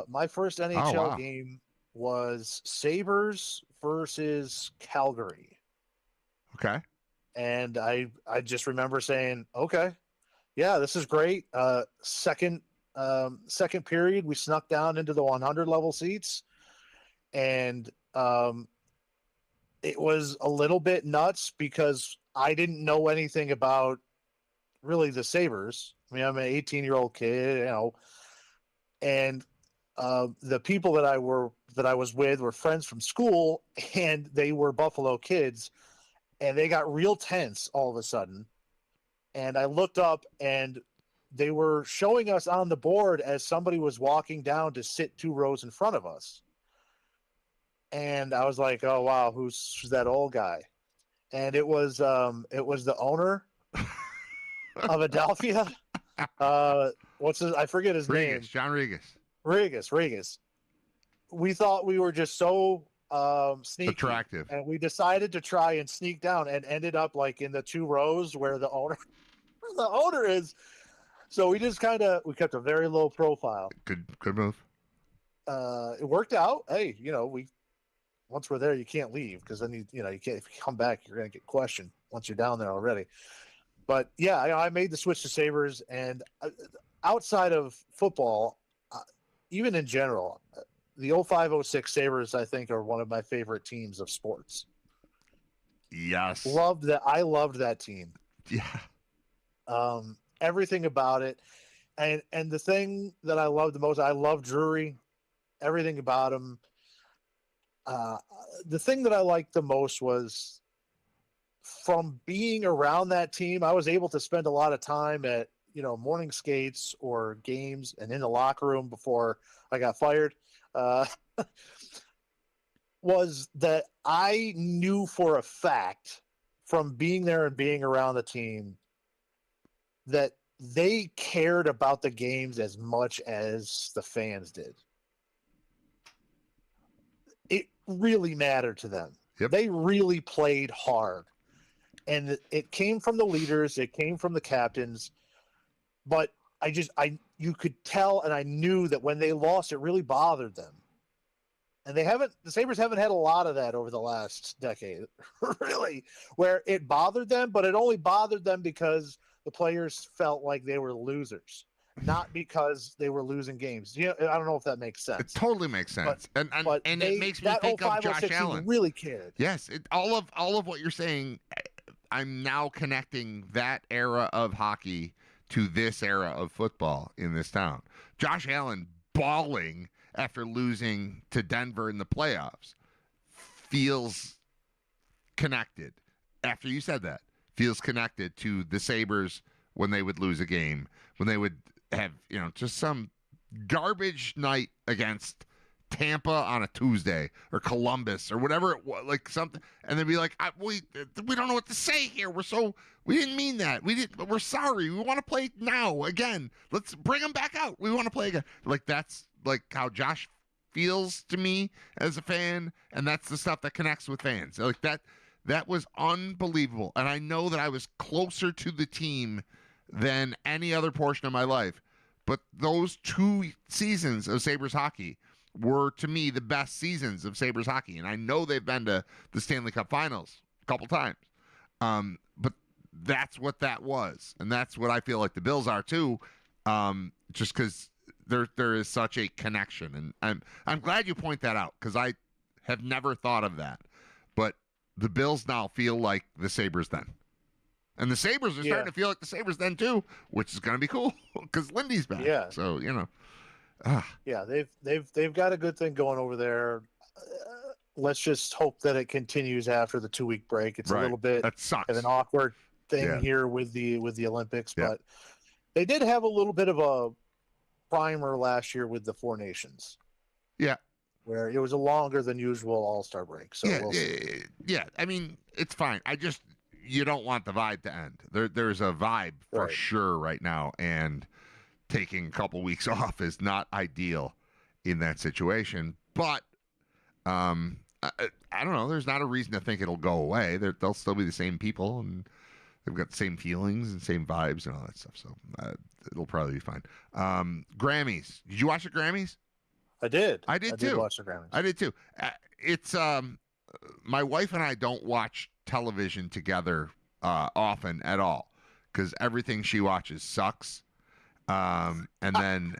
[SPEAKER 8] my first NHL game was Sabres versus Calgary.
[SPEAKER 5] Okay.
[SPEAKER 8] And I just remember saying, okay, yeah, this is great. Second period, we snuck down into the 100 level seats, and it was a little bit nuts because I didn't know anything about really the Sabres. I mean, I'm an 18-year-old kid, and the people that I was with were friends from school, and they were Buffalo kids, and they got real tense all of a sudden. And I looked up, and they were showing us on the board as somebody was walking down to sit 2 rows in front of us. And I was like, "Oh wow, who's that old guy?" And it was the owner of Adelphia. I forget his name.
[SPEAKER 5] John Regas.
[SPEAKER 8] Regas. We thought we were just so sneaky,
[SPEAKER 5] attractive,
[SPEAKER 8] and we decided to try and sneak down, and ended up like in the 2 rows where the owner is. So we just we kept a very low profile.
[SPEAKER 5] Good move.
[SPEAKER 8] It worked out. Hey, once we're there, you can't leave because then you can't. If you come back, you're gonna get questioned once you're down there already. But yeah, I made the switch to Sabres, and outside of football, even in general, the 05-06 Sabres, I think, are one of my favorite teams of sports.
[SPEAKER 5] Yes.
[SPEAKER 8] I loved that team.
[SPEAKER 5] Yeah.
[SPEAKER 8] Everything about it. And the thing that I loved the most, I love Drury, everything about him. The thing that I liked the most was from being around that team, I was able to spend a lot of time at, morning skates or games and in the locker room before I got fired. Was that I knew for a fact from being there and being around the team that they cared about the games as much as the fans did. It really mattered to them.
[SPEAKER 5] Yep.
[SPEAKER 8] They really played hard. And it came from the leaders, it came from the captains, but you could tell, and I knew that when they lost, it really bothered them. And the Sabres haven't had a lot of that over the last decade, really, where it bothered them, but it only bothered them because the players felt like they were losers. not because they were losing games. I don't know if that makes sense.
[SPEAKER 5] It totally makes sense, and it makes me
[SPEAKER 8] that
[SPEAKER 5] think of
[SPEAKER 8] 05,
[SPEAKER 5] Josh
[SPEAKER 8] 06 team
[SPEAKER 5] Allen.
[SPEAKER 8] really cared.
[SPEAKER 5] Yes, all of what you're saying, I'm now connecting that era of hockey to this era of football in this town. Josh Allen bawling after losing to Denver in the playoffs feels connected. After you said that, feels connected to the Sabres when they would lose a game, when they would have, just some garbage night against Tampa on a Tuesday or Columbus or whatever it was, like something, and they'd be like, we don't know what to say here. We didn't mean that. We're sorry. We want to play now again. Let's bring them back out. We want to play again. Like, that's like how Josh feels to me as a fan, and that's the stuff that connects with fans. Like that was unbelievable. And I know that I was closer to the team than any other portion of my life. But those 2 seasons of Sabres hockey were, to me, the best seasons of Sabres hockey. And I know they've been to the Stanley Cup Finals a couple times. But that's what that was. And that's what I feel like the Bills are, too, just because there is such a connection. And I'm glad you point that out, because I have never thought of that. But the Bills now feel like the Sabres then. And the Sabres are starting to feel like the Sabres then, too, which is going to be cool because Lindy's back.
[SPEAKER 8] Yeah.
[SPEAKER 5] So,
[SPEAKER 8] Yeah, they've got a good thing going over there. Let's just hope that it continues after the 2-week break. It's a little bit
[SPEAKER 5] that sucks.
[SPEAKER 8] of an awkward thing here with the Olympics, but they did have a little bit of a primer last year with the Four Nations.
[SPEAKER 5] Yeah.
[SPEAKER 8] Where it was a longer than usual All-Star break. So
[SPEAKER 5] yeah. I mean, it's fine. You don't want the vibe to end. There's a vibe for sure right now, and taking a couple weeks off is not ideal in that situation. But I don't know. There's not a reason to think it'll go away. They'll still be the same people, and they've got the same feelings and same vibes and all that stuff. So it'll probably be fine. Grammys. Did you watch the Grammys?
[SPEAKER 8] I did.
[SPEAKER 5] I did
[SPEAKER 8] too.
[SPEAKER 5] Did
[SPEAKER 8] watch the Grammys.
[SPEAKER 5] I did too. It's my wife and I don't watch television together often at all, because everything she watches sucks, and then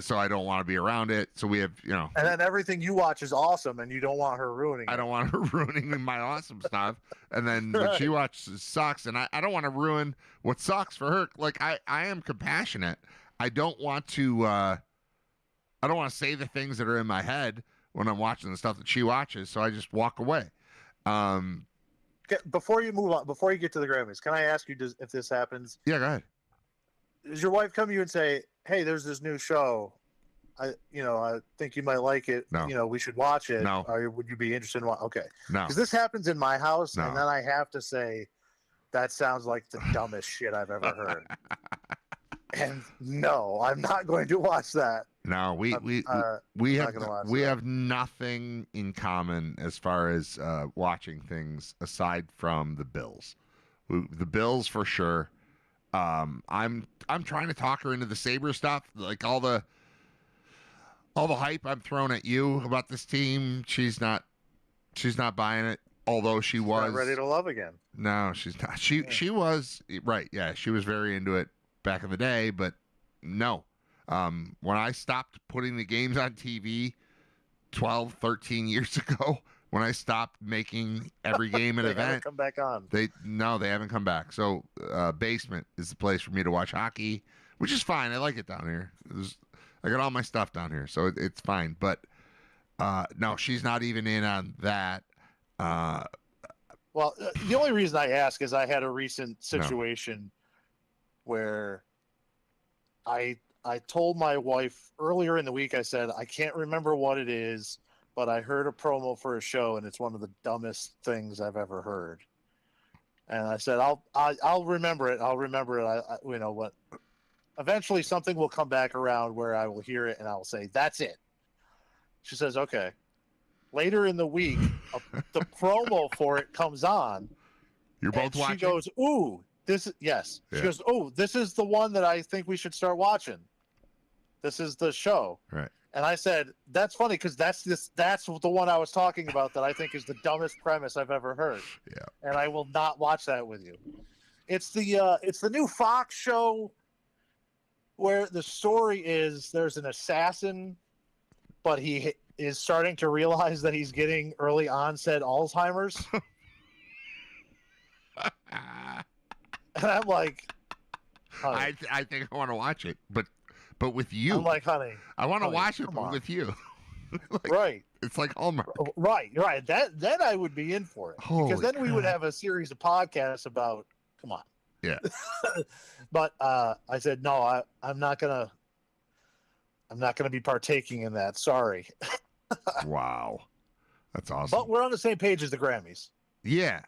[SPEAKER 5] so I don't want to be around it. So we have,
[SPEAKER 8] and then everything you watch is awesome, and you don't want her ruining it.
[SPEAKER 5] I don't want her ruining my awesome stuff, and then what she watches sucks, and I don't want to ruin what sucks for her. Like, I am compassionate. I don't want to say the things that are in my head when I'm watching the stuff that she watches, so I just walk away.
[SPEAKER 8] Before you move on, before you get to the Grammys, can I ask you if this happens?
[SPEAKER 5] Yeah, go ahead.
[SPEAKER 8] Does your wife come to you and say, "Hey, there's this new show. I think you might like it.
[SPEAKER 5] No.
[SPEAKER 8] We should watch it."
[SPEAKER 5] No.
[SPEAKER 8] Or would you be interested in watching? Okay.
[SPEAKER 5] No.
[SPEAKER 8] Because this happens in my house,
[SPEAKER 5] No.
[SPEAKER 8] and then I have to say, that sounds like the dumbest shit I've ever heard. And no, I'm not going to watch that.
[SPEAKER 5] No, we have nothing in common as far as watching things aside from the Bills. The Bills for sure. I'm trying to talk her into the Sabres stuff, like all the hype I'm throwing at you about this team. She's not buying it. Although she's was
[SPEAKER 8] not ready to love again.
[SPEAKER 5] No, she's not. She was right. Yeah, she was very into it back in the day, but no. When I stopped putting the games on TV 12, 13 years ago, when I stopped making every game an
[SPEAKER 8] they
[SPEAKER 5] event,
[SPEAKER 8] haven't come back on.
[SPEAKER 5] They haven't come back. So Basement is the place for me to watch hockey, which is fine. I like it down here. I got all my stuff down here, so it's fine. But no, she's not even in on that.
[SPEAKER 8] Well, the only reason I ask is I had a recent situation where I told my wife earlier in the week, I said, I can't remember what it is, but I heard a promo for a show, and it's one of the dumbest things I've ever heard. And I said, I'll remember it. I'll remember it. What? Eventually, something will come back around where I will hear it, and I will say, that's it. She says, okay. Later in the week, the promo for it comes on.
[SPEAKER 5] You're both watching?
[SPEAKER 8] She goes, ooh, yes. She goes, oh, this is the one that I think we should start watching. This is the show.
[SPEAKER 5] Right.
[SPEAKER 8] And I said, that's funny because that's the one I was talking about that I think is the dumbest premise I've ever heard.
[SPEAKER 5] Yeah.
[SPEAKER 8] And I will not watch that with you. It's the new Fox show where the story is there's an assassin, but he is starting to realize that he's getting early onset Alzheimer's. And I'm like, honey.
[SPEAKER 5] I think I want to watch it, but with you.
[SPEAKER 8] I'm like, honey.
[SPEAKER 5] I want to
[SPEAKER 8] honey,
[SPEAKER 5] watch it
[SPEAKER 8] come on.
[SPEAKER 5] with you.
[SPEAKER 8] Right.
[SPEAKER 5] It's like Hallmark.
[SPEAKER 8] Right. Then I would be in for it. Because then we would have a series of podcasts about, come on.
[SPEAKER 5] Yeah.
[SPEAKER 8] But I said, no, I'm not gonna be partaking in that. Sorry.
[SPEAKER 5] Wow. That's awesome.
[SPEAKER 8] But we're on the same page as the Grammys.
[SPEAKER 5] Yeah.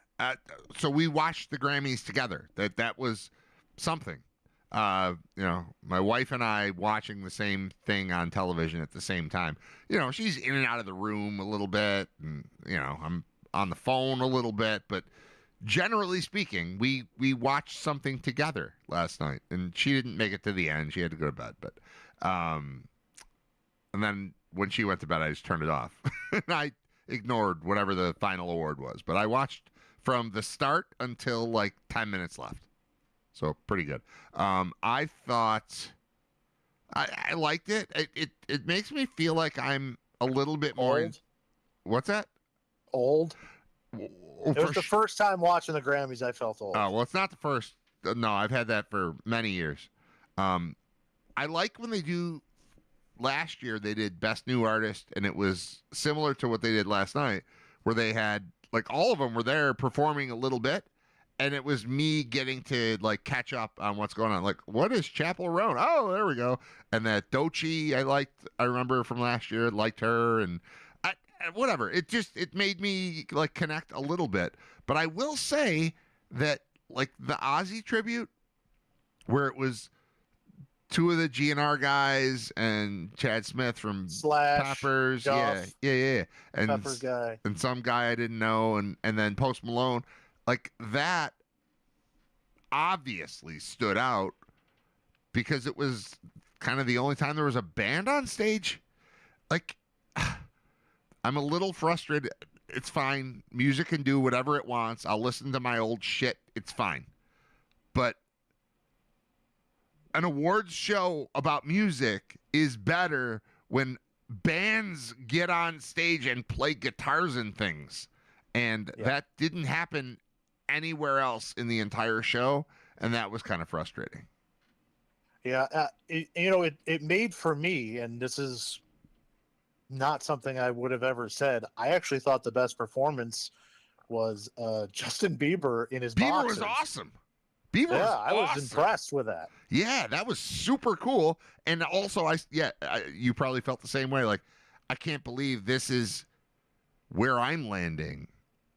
[SPEAKER 5] So we watched the Grammys together. That was something. My wife and I watching the same thing on television at the same time. She's in and out of the room a little bit, and I'm on the phone a little bit, but generally speaking, we watched something together last night, and she didn't make it to the end. She had to go to bed, but and then when she went to bed, I just turned it off. And I ignored whatever the final award was, but I watched from the start until like 10 minutes left. So pretty good. I thought I liked it. It makes me feel like I'm a little bit more.
[SPEAKER 8] Old?
[SPEAKER 5] What's that?
[SPEAKER 8] Old? It was the first time watching the Grammys I felt old.
[SPEAKER 5] Oh, well, it's not the first. No, I've had that for many years. I like when they do. Last year they did Best New Artist, and it was similar to what they did last night, where they had like all of them were there performing a little bit. And it was me getting to like catch up on what's going on. Like, what is Chapel Roan? Oh, there we go. And that Doechii I remember from last year, liked her, and whatever. It made me like connect a little bit. But I will say that like the Ozzy tribute, where it was two of the GNR guys and Chad Smith from
[SPEAKER 8] Slash,
[SPEAKER 5] Peppers,
[SPEAKER 8] Duff,
[SPEAKER 5] yeah, and
[SPEAKER 8] Pepper guy,
[SPEAKER 5] and some guy I didn't know, and then Post Malone. Like, that obviously stood out because it was kind of the only time there was a band on stage. Like, I'm a little frustrated. It's fine. Music can do whatever it wants. I'll listen to my old shit. It's fine. But an awards show about music is better when bands get on stage and play guitars and things. And that didn't happen anywhere else in the entire show, and that was kind of frustrating.
[SPEAKER 8] Yeah, it made for me, and this is not something I would have ever said. I actually thought the best performance was Justin Bieber in his boxers.
[SPEAKER 5] Bieber was awesome. I
[SPEAKER 8] was impressed with that.
[SPEAKER 5] Yeah, that was super cool. And also, you probably felt the same way. Like, I can't believe this is where I'm landing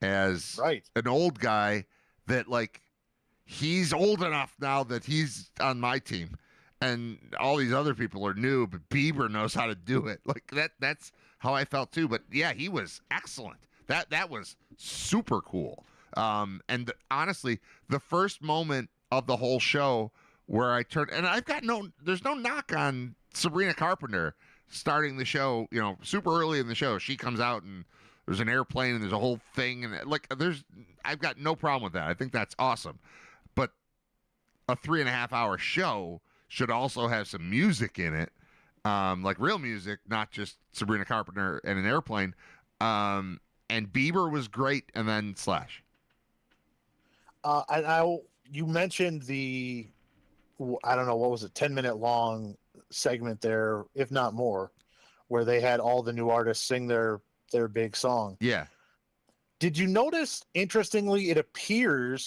[SPEAKER 5] as an old guy, that like he's old enough now that he's on my team, and all these other people are new, but Bieber knows how to do it. Like that's how I felt too. But yeah, he was excellent. That was super cool. And honestly, the first moment of the whole show where I turned, and there's no knock on Sabrina Carpenter starting the show, super early in the show. She comes out and there's an airplane and there's a whole thing, and like I've got no problem with that. I think that's awesome. But a 3.5 hour show should also have some music in it, like real music, not just Sabrina Carpenter and an airplane. And Bieber was great, and then Slash.
[SPEAKER 8] You mentioned the, I don't know, what was it, 10-minute long segment there, if not more, where they had all the new artists sing their big song.
[SPEAKER 5] Yeah.
[SPEAKER 8] Did you notice, interestingly, it appeared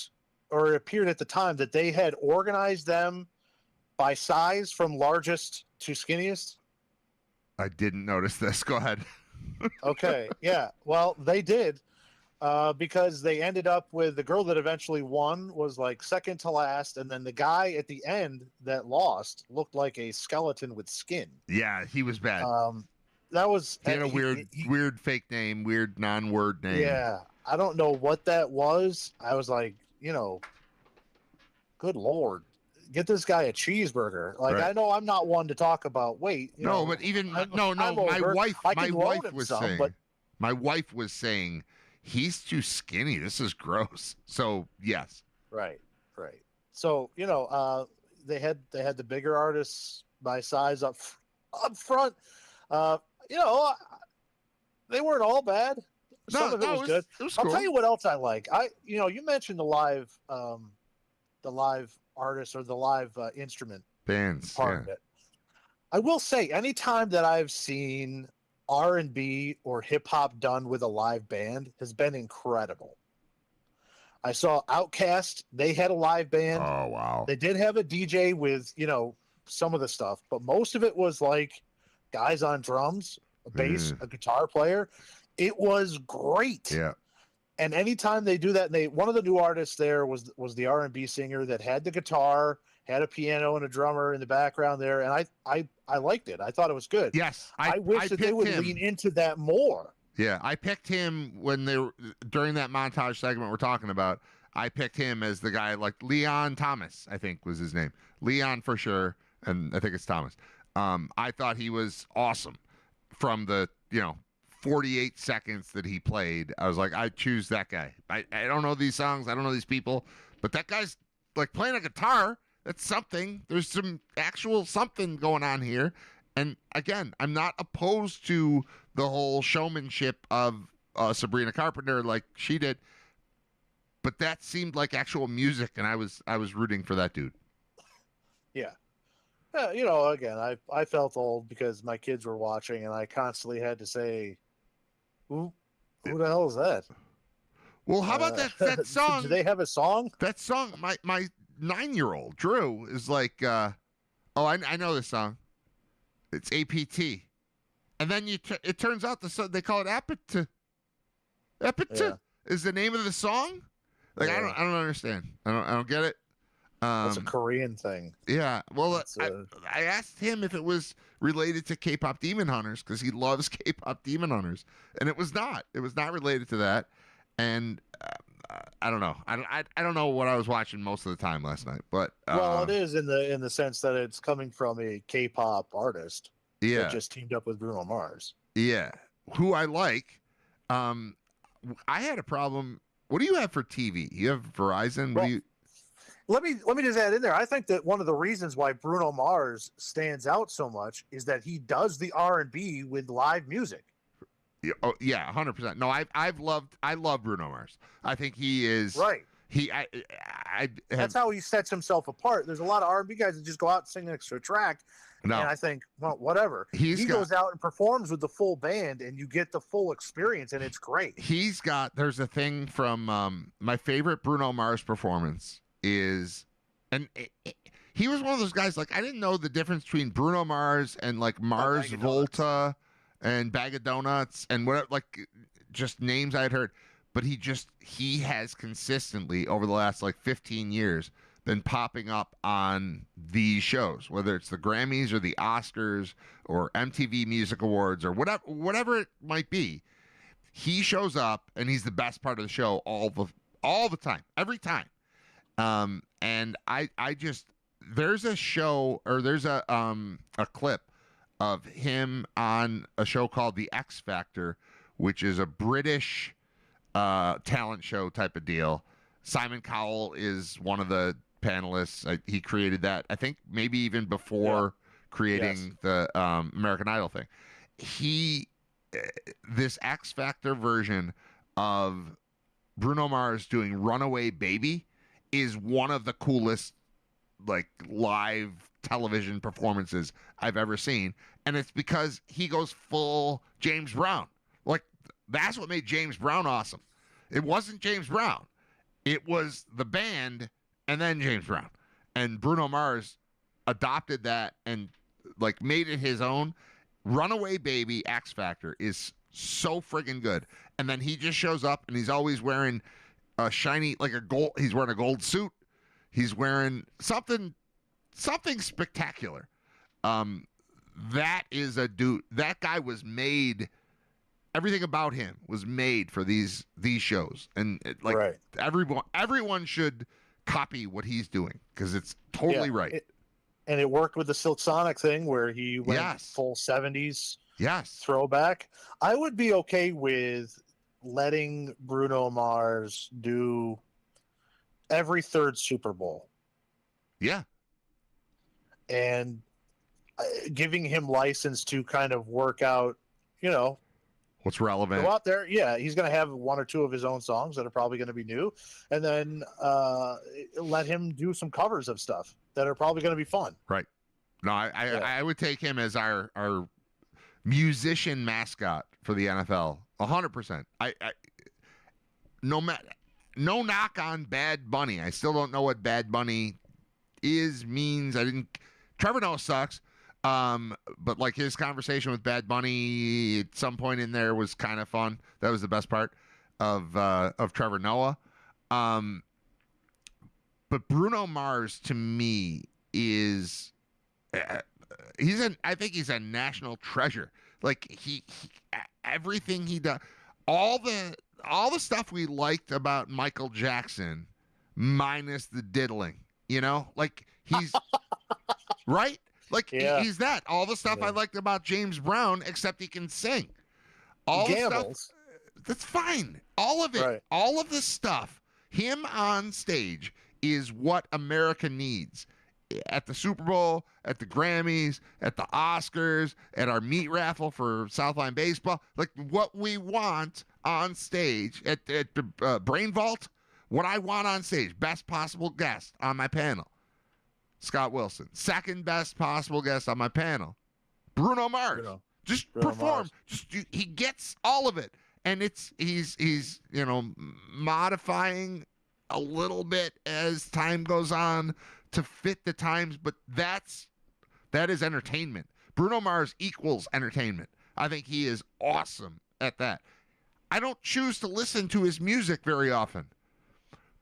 [SPEAKER 8] at the time that they had organized them by size from largest to skinniest?
[SPEAKER 5] I didn't notice this. Go ahead.
[SPEAKER 8] Okay. Yeah. Well, they did, because they ended up with the girl that eventually won was like second to last. And then the guy at the end that lost looked like a skeleton with skin.
[SPEAKER 5] Yeah, he was bad.
[SPEAKER 8] That was,
[SPEAKER 5] he had a weird fake name, weird non-word name.
[SPEAKER 8] Yeah, I don't know what that was. I was like, good Lord, get this guy a cheeseburger. Like, right. I know I'm not one to talk about weight.
[SPEAKER 5] But even my wife was saying he's too skinny. This is gross. So yes.
[SPEAKER 8] Right. So they had the bigger artists by size up front. You know, they weren't all bad. Some of it was good.
[SPEAKER 5] It was
[SPEAKER 8] I'll
[SPEAKER 5] cool.
[SPEAKER 8] tell you what else I like. You mentioned the live artist or the live instrument
[SPEAKER 5] Bands.
[SPEAKER 8] part of it. I will say, anytime that I've seen R&B or hip hop done with a live band has been incredible. I saw Outkast; they had a live band.
[SPEAKER 5] Oh wow!
[SPEAKER 8] They did have a DJ with some of the stuff, but most of it was like guys on drums, a bass, a guitar player. It was great.
[SPEAKER 5] Yeah.
[SPEAKER 8] And anytime they do that, one of the new artists there was the R&B singer that had the guitar, had a piano and a drummer in the background there, and I liked it. I thought it was good.
[SPEAKER 5] Yes,
[SPEAKER 8] I wish that they would lean into that more.
[SPEAKER 5] Yeah, I picked him when they were during that montage segment we're talking about. I picked him as the guy, like Leon Thomas, I think was his name. Leon for sure, and I think it's Thomas. I thought he was awesome from the 48 seconds that he played. I was like, I choose that guy. I don't know these songs, I don't know these people, but that guy's like playing a guitar. That's something. There's some actual something going on here. And again, I'm not opposed to the whole showmanship of Sabrina Carpenter like she did, but that seemed like actual music, and I was rooting for that dude.
[SPEAKER 8] Yeah. Again, I felt old because my kids were watching, and I constantly had to say, who the hell is that?
[SPEAKER 5] Well, how about that song?
[SPEAKER 8] Do they have a song?
[SPEAKER 5] That song, my 9-year-old Drew is like, I know this song. It's APT, and then it turns out they call it Apata. Apata is the name of the song. Like I don't understand. I don't get it.
[SPEAKER 8] It's a Korean thing.
[SPEAKER 5] Yeah. Well, I asked him if it was related to K-pop Demon Hunters because he loves K-pop Demon Hunters, and it was not. It was not related to that, and I don't know. I don't know what I was watching most of the time last night, but
[SPEAKER 8] well, it is in the sense that it's coming from a K-pop artist.
[SPEAKER 5] Yeah.
[SPEAKER 8] That just teamed up with Bruno Mars.
[SPEAKER 5] Yeah, who I like. I had a problem. What do you have for TV? You have Verizon. What do you?
[SPEAKER 8] Let me just add in there. I think that one of the reasons why Bruno Mars stands out so much is that he does the R&B with live music.
[SPEAKER 5] Yeah, 100%. No, I love Bruno Mars. I think he is
[SPEAKER 8] right.
[SPEAKER 5] That's
[SPEAKER 8] how he sets himself apart. There's a lot of R&B guys that just go out and sing next to a track. No. And I think, well, whatever. He goes out and performs with the full band, and you get the full experience, and it's great.
[SPEAKER 5] There's a thing from my favorite Bruno Mars performance is, and he was one of those guys, like, I didn't know the difference between Bruno Mars and, like, Mars Volta and Bag of Donuts and whatever, like, just names I had heard. But he has consistently, over the last, like, 15 years, been popping up on these shows, whether it's the Grammys or the Oscars or MTV Music Awards or whatever it might be. He shows up, and he's the best part of the show all the time, every time. And I just, there's a show, or there's a clip of him on a show called The X Factor, which is a British talent show type of deal. Simon Cowell is one of the panelists. He created that, I think maybe even before creating the American Idol thing. This X Factor version of Bruno Mars doing Runaway Baby is one of the coolest, like, live television performances I've ever seen. And it's because he goes full James Brown. Like, that's what made James Brown awesome. It wasn't James Brown. It was the band and then James Brown. And Bruno Mars adopted that and, like, made it his own. Runaway Baby X Factor is so friggin' good. And then he just shows up, and he's always wearing a shiny, like a gold. He's wearing a gold suit. He's wearing something spectacular. That is a dude. That guy was made. Everything about him was made for these shows, and everyone should copy what he's doing because it's totally right.
[SPEAKER 8] And it worked with the Silk Sonic thing where he went full 70s throwback. I would be okay with letting Bruno Mars do every third Super Bowl.
[SPEAKER 5] Yeah.
[SPEAKER 8] and giving him license to kind of work out, you know,
[SPEAKER 5] What's relevant?
[SPEAKER 8] go out there. Yeah, he's going to have one or two of his own songs that are probably going to be new, and then let him do some covers of stuff that are probably going to be fun.
[SPEAKER 5] Right. No, I would take him as our musician mascot for the NFL. 100%. No knock on Bad Bunny. I still don't know what Bad Bunny means. Trevor Noah sucks. But like his conversation with Bad Bunny at some point in there was kind of fun. That was the best part of Trevor Noah. But Bruno Mars to me is I think he's a national treasure. Like he everything he does, all the stuff we liked about Michael Jackson, minus the diddling. You know, like he's right. Like he's that. All the stuff I liked about James Brown, except he can sing. All the stuff that's fine. All of it. Right. All of this stuff. Him on stage is what America needs. At the Super Bowl, at the Grammys, at the Oscars, at our meat raffle for Southline Baseball. Like what we want on stage at the Brain Vault, what I want on stage. Best possible guest on my panel, Scott Wilson. Second best possible guest on my panel, Bruno Mars. Just Bruno perform. Mars. He gets all of it. And he's modifying a little bit as time goes on to fit the times, but that is entertainment. Bruno Mars equals entertainment. I think he is awesome at that. I don't choose to listen to his music very often,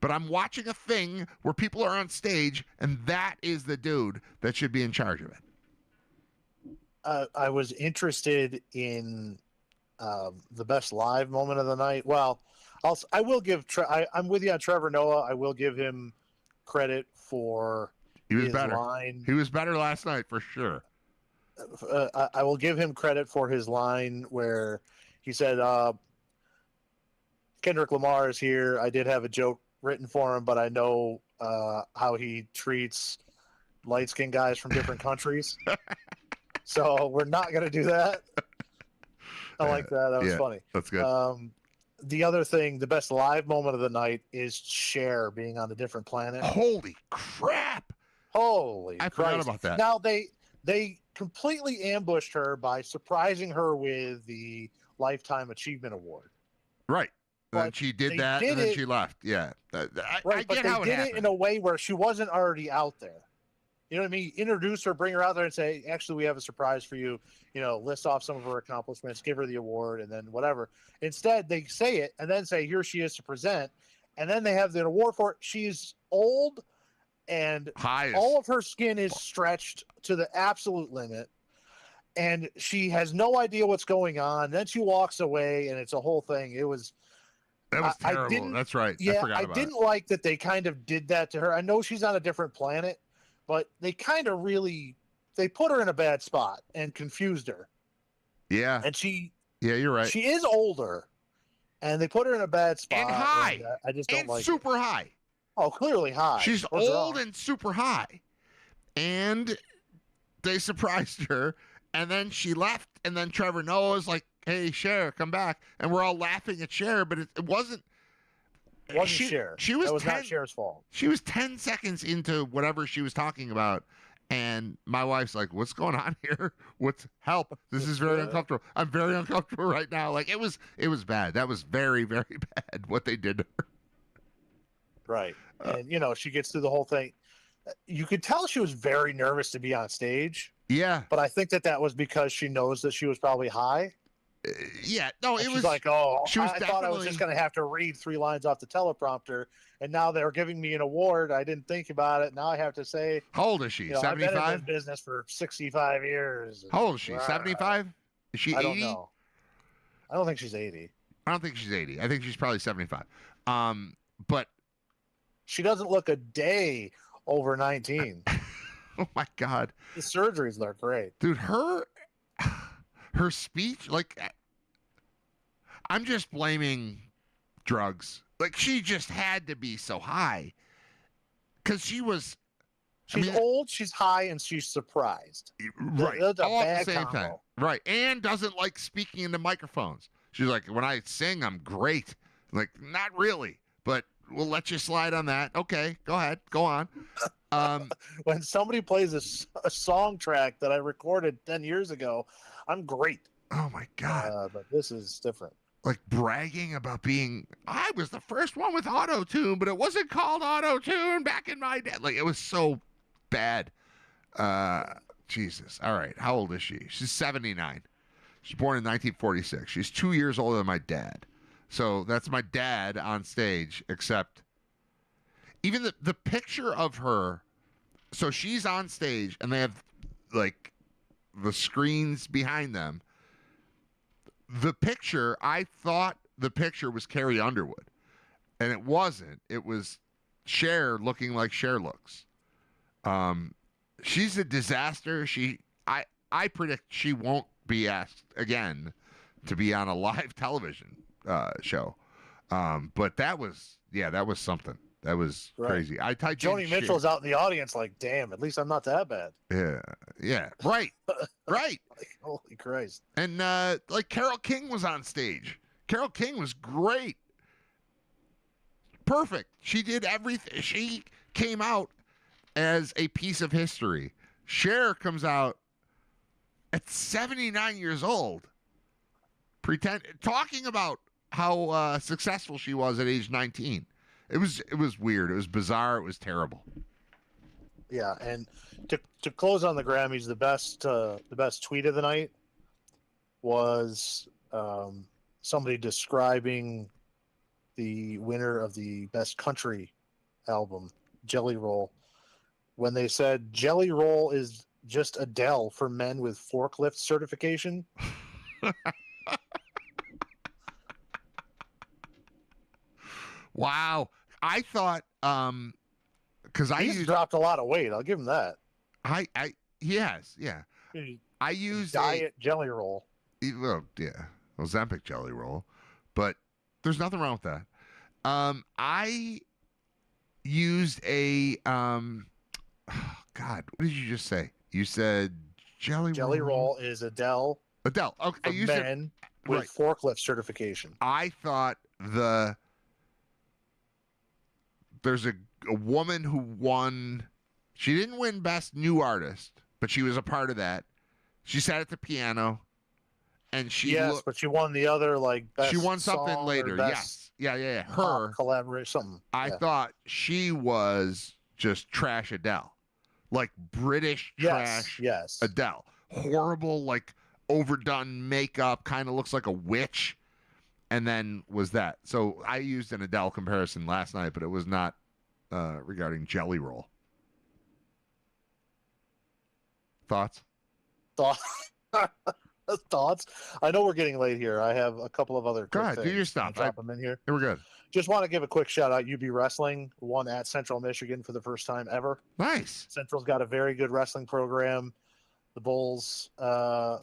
[SPEAKER 5] but I'm watching a thing where people are on stage, and that is the dude that should be in charge of it.
[SPEAKER 8] I was interested in the best live moment of the night. Well, I will give. I'm with you on Trevor Noah. I will give him credit for his line.
[SPEAKER 5] He was better last night for sure.
[SPEAKER 8] I will give him credit for his line where he said, "Kendrick Lamar is here. I did have a joke written for him, but I know how he treats light-skinned guys from different countries, so we're not going to do that." I like that. That was funny.
[SPEAKER 5] That's good.
[SPEAKER 8] The other thing, the best live moment of the night is Cher being on a different planet.
[SPEAKER 5] Holy crap!
[SPEAKER 8] I
[SPEAKER 5] forgot about that.
[SPEAKER 8] Now they completely ambushed her by surprising her with the Lifetime Achievement Award.
[SPEAKER 5] Right. And she did that, and then she left. Yeah. I get how it happened. But they did it
[SPEAKER 8] in a way where she wasn't already out there. You know what I mean? Introduce her, bring her out there, and say, "Actually, we have a surprise for you. You know, list off some of her accomplishments, give her the award, and then whatever." Instead, they say it and then say, "Here she is to present," and then they have the award for it. She's old, and all of her skin is stretched to the absolute limit, and she has no idea what's going on. Then she walks away, and it's a whole thing. That was
[SPEAKER 5] terrible. That's right.
[SPEAKER 8] Yeah, I didn't like that they kind of did that to her. I know she's on a different planet, but they kind of they put her in a bad spot and confused her.
[SPEAKER 5] Yeah.
[SPEAKER 8] And
[SPEAKER 5] yeah, you're right.
[SPEAKER 8] She is older, and they put her in a bad spot.
[SPEAKER 5] And high.
[SPEAKER 8] And, I just don't like
[SPEAKER 5] super high.
[SPEAKER 8] Oh, clearly high.
[SPEAKER 5] She's old and super high. And they surprised her, and then she left, and then Trevor Noah was like, "Hey, Cher, come back." And we're all laughing at Cher, but it wasn't.
[SPEAKER 8] It wasn't Cher. That was not Cher's fault.
[SPEAKER 5] She was 10 seconds into whatever she was talking about, and my wife's like, "What's going on here? Help? This is very uncomfortable. I'm very uncomfortable right now." Like it was bad. That was very, very bad what they did to her.
[SPEAKER 8] Right. And she gets through the whole thing. You could tell she was very nervous to be on stage.
[SPEAKER 5] Yeah.
[SPEAKER 8] But I think that was because she knows that she was probably high.
[SPEAKER 5] Yeah, no, it was
[SPEAKER 8] like, I thought I was just going to have to read 3 lines off the teleprompter, and now they're giving me an award. I didn't think about it. Now I have to say,
[SPEAKER 5] how old is she? 75?
[SPEAKER 8] I've been in this business for 65 years.
[SPEAKER 5] How old is she? 75? Is she 80?
[SPEAKER 8] I don't know. I don't think she's 80.
[SPEAKER 5] I don't think she's 80. I think she's probably 75. But
[SPEAKER 8] she doesn't look a day over 19.
[SPEAKER 5] Oh my God.
[SPEAKER 8] The surgeries look great.
[SPEAKER 5] Dude, her speech, like, I'm just blaming drugs. Like, she just had to be so high because she was
[SPEAKER 8] She's old, she's high, and she's surprised.
[SPEAKER 5] Right.
[SPEAKER 8] That's a
[SPEAKER 5] All at
[SPEAKER 8] bad
[SPEAKER 5] the same
[SPEAKER 8] combo.
[SPEAKER 5] time. Right. And doesn't like speaking into microphones. She's like, when I sing, I'm great. Like, not really, but we'll let you slide on that. Okay, go ahead. Go on.
[SPEAKER 8] When somebody plays a song track that I recorded 10 years ago, I'm great.
[SPEAKER 5] Oh, my God.
[SPEAKER 8] But this is different.
[SPEAKER 5] Like bragging about I was the first one with auto-tune, but it wasn't called auto-tune back in my day. Like, it was so bad. Jesus. All right. How old is she? She's 79. She's born in 1946. She's 2 years older than my dad. So that's my dad on stage, except even the picture of her. So she's on stage and they have like the screens behind them. The picture, I thought the picture was Carrie Underwood, and it wasn't. It was Cher looking like Cher looks. She's a disaster. I predict she won't be asked again to be on a live television show. But that was something. That was crazy. I typed
[SPEAKER 8] Joni Mitchell's out in the audience like, damn, at least I'm not that bad.
[SPEAKER 5] Yeah, right, right.
[SPEAKER 8] Like, holy Christ.
[SPEAKER 5] And like Carole King was on stage. Carole King was great. Perfect. She did everything. She came out as a piece of history. Cher comes out at 79 years old, talking about how successful she was at age 19. It was weird. It was bizarre. It was terrible.
[SPEAKER 8] Yeah, and to close on the Grammys, the best tweet of the night was somebody describing the winner of the best country album, Jelly Roll, when they said Jelly Roll is just Adele for men with forklift certification.
[SPEAKER 5] Wow. I thought because
[SPEAKER 8] He's dropped a lot of weight. I'll give him that.
[SPEAKER 5] Yes, yeah. I used
[SPEAKER 8] diet jelly roll.
[SPEAKER 5] Well, yeah, Ozempic jelly roll, but there's nothing wrong with that. I used a God, what did you just say? You said jelly
[SPEAKER 8] roll is Adele.
[SPEAKER 5] Adele. Okay, I used
[SPEAKER 8] men with forklift certification.
[SPEAKER 5] I thought there's a woman who won. She didn't win Best New Artist, but she was a part of that. She sat at the piano, and
[SPEAKER 8] but she won the other best.
[SPEAKER 5] She won something
[SPEAKER 8] song
[SPEAKER 5] later.
[SPEAKER 8] Best
[SPEAKER 5] Yes, yeah. Her
[SPEAKER 8] collaborate something.
[SPEAKER 5] I thought she was just trash Adele, like British trash.
[SPEAKER 8] Yes,
[SPEAKER 5] Adele. Horrible, like overdone makeup, kind of looks like a witch. And then was that. So I used an Adele comparison last night, but it was not regarding Jelly Roll. Thoughts?
[SPEAKER 8] Thoughts? I know we're getting late here. I have a couple of other
[SPEAKER 5] Go
[SPEAKER 8] quick
[SPEAKER 5] ahead,
[SPEAKER 8] things.
[SPEAKER 5] do your stuff.
[SPEAKER 8] Drop them in here.
[SPEAKER 5] We're good.
[SPEAKER 8] Just want to give a quick shout out. UB Wrestling won at Central Michigan for the first time ever.
[SPEAKER 5] Nice.
[SPEAKER 8] Central's got a very good wrestling program. The Bulls, on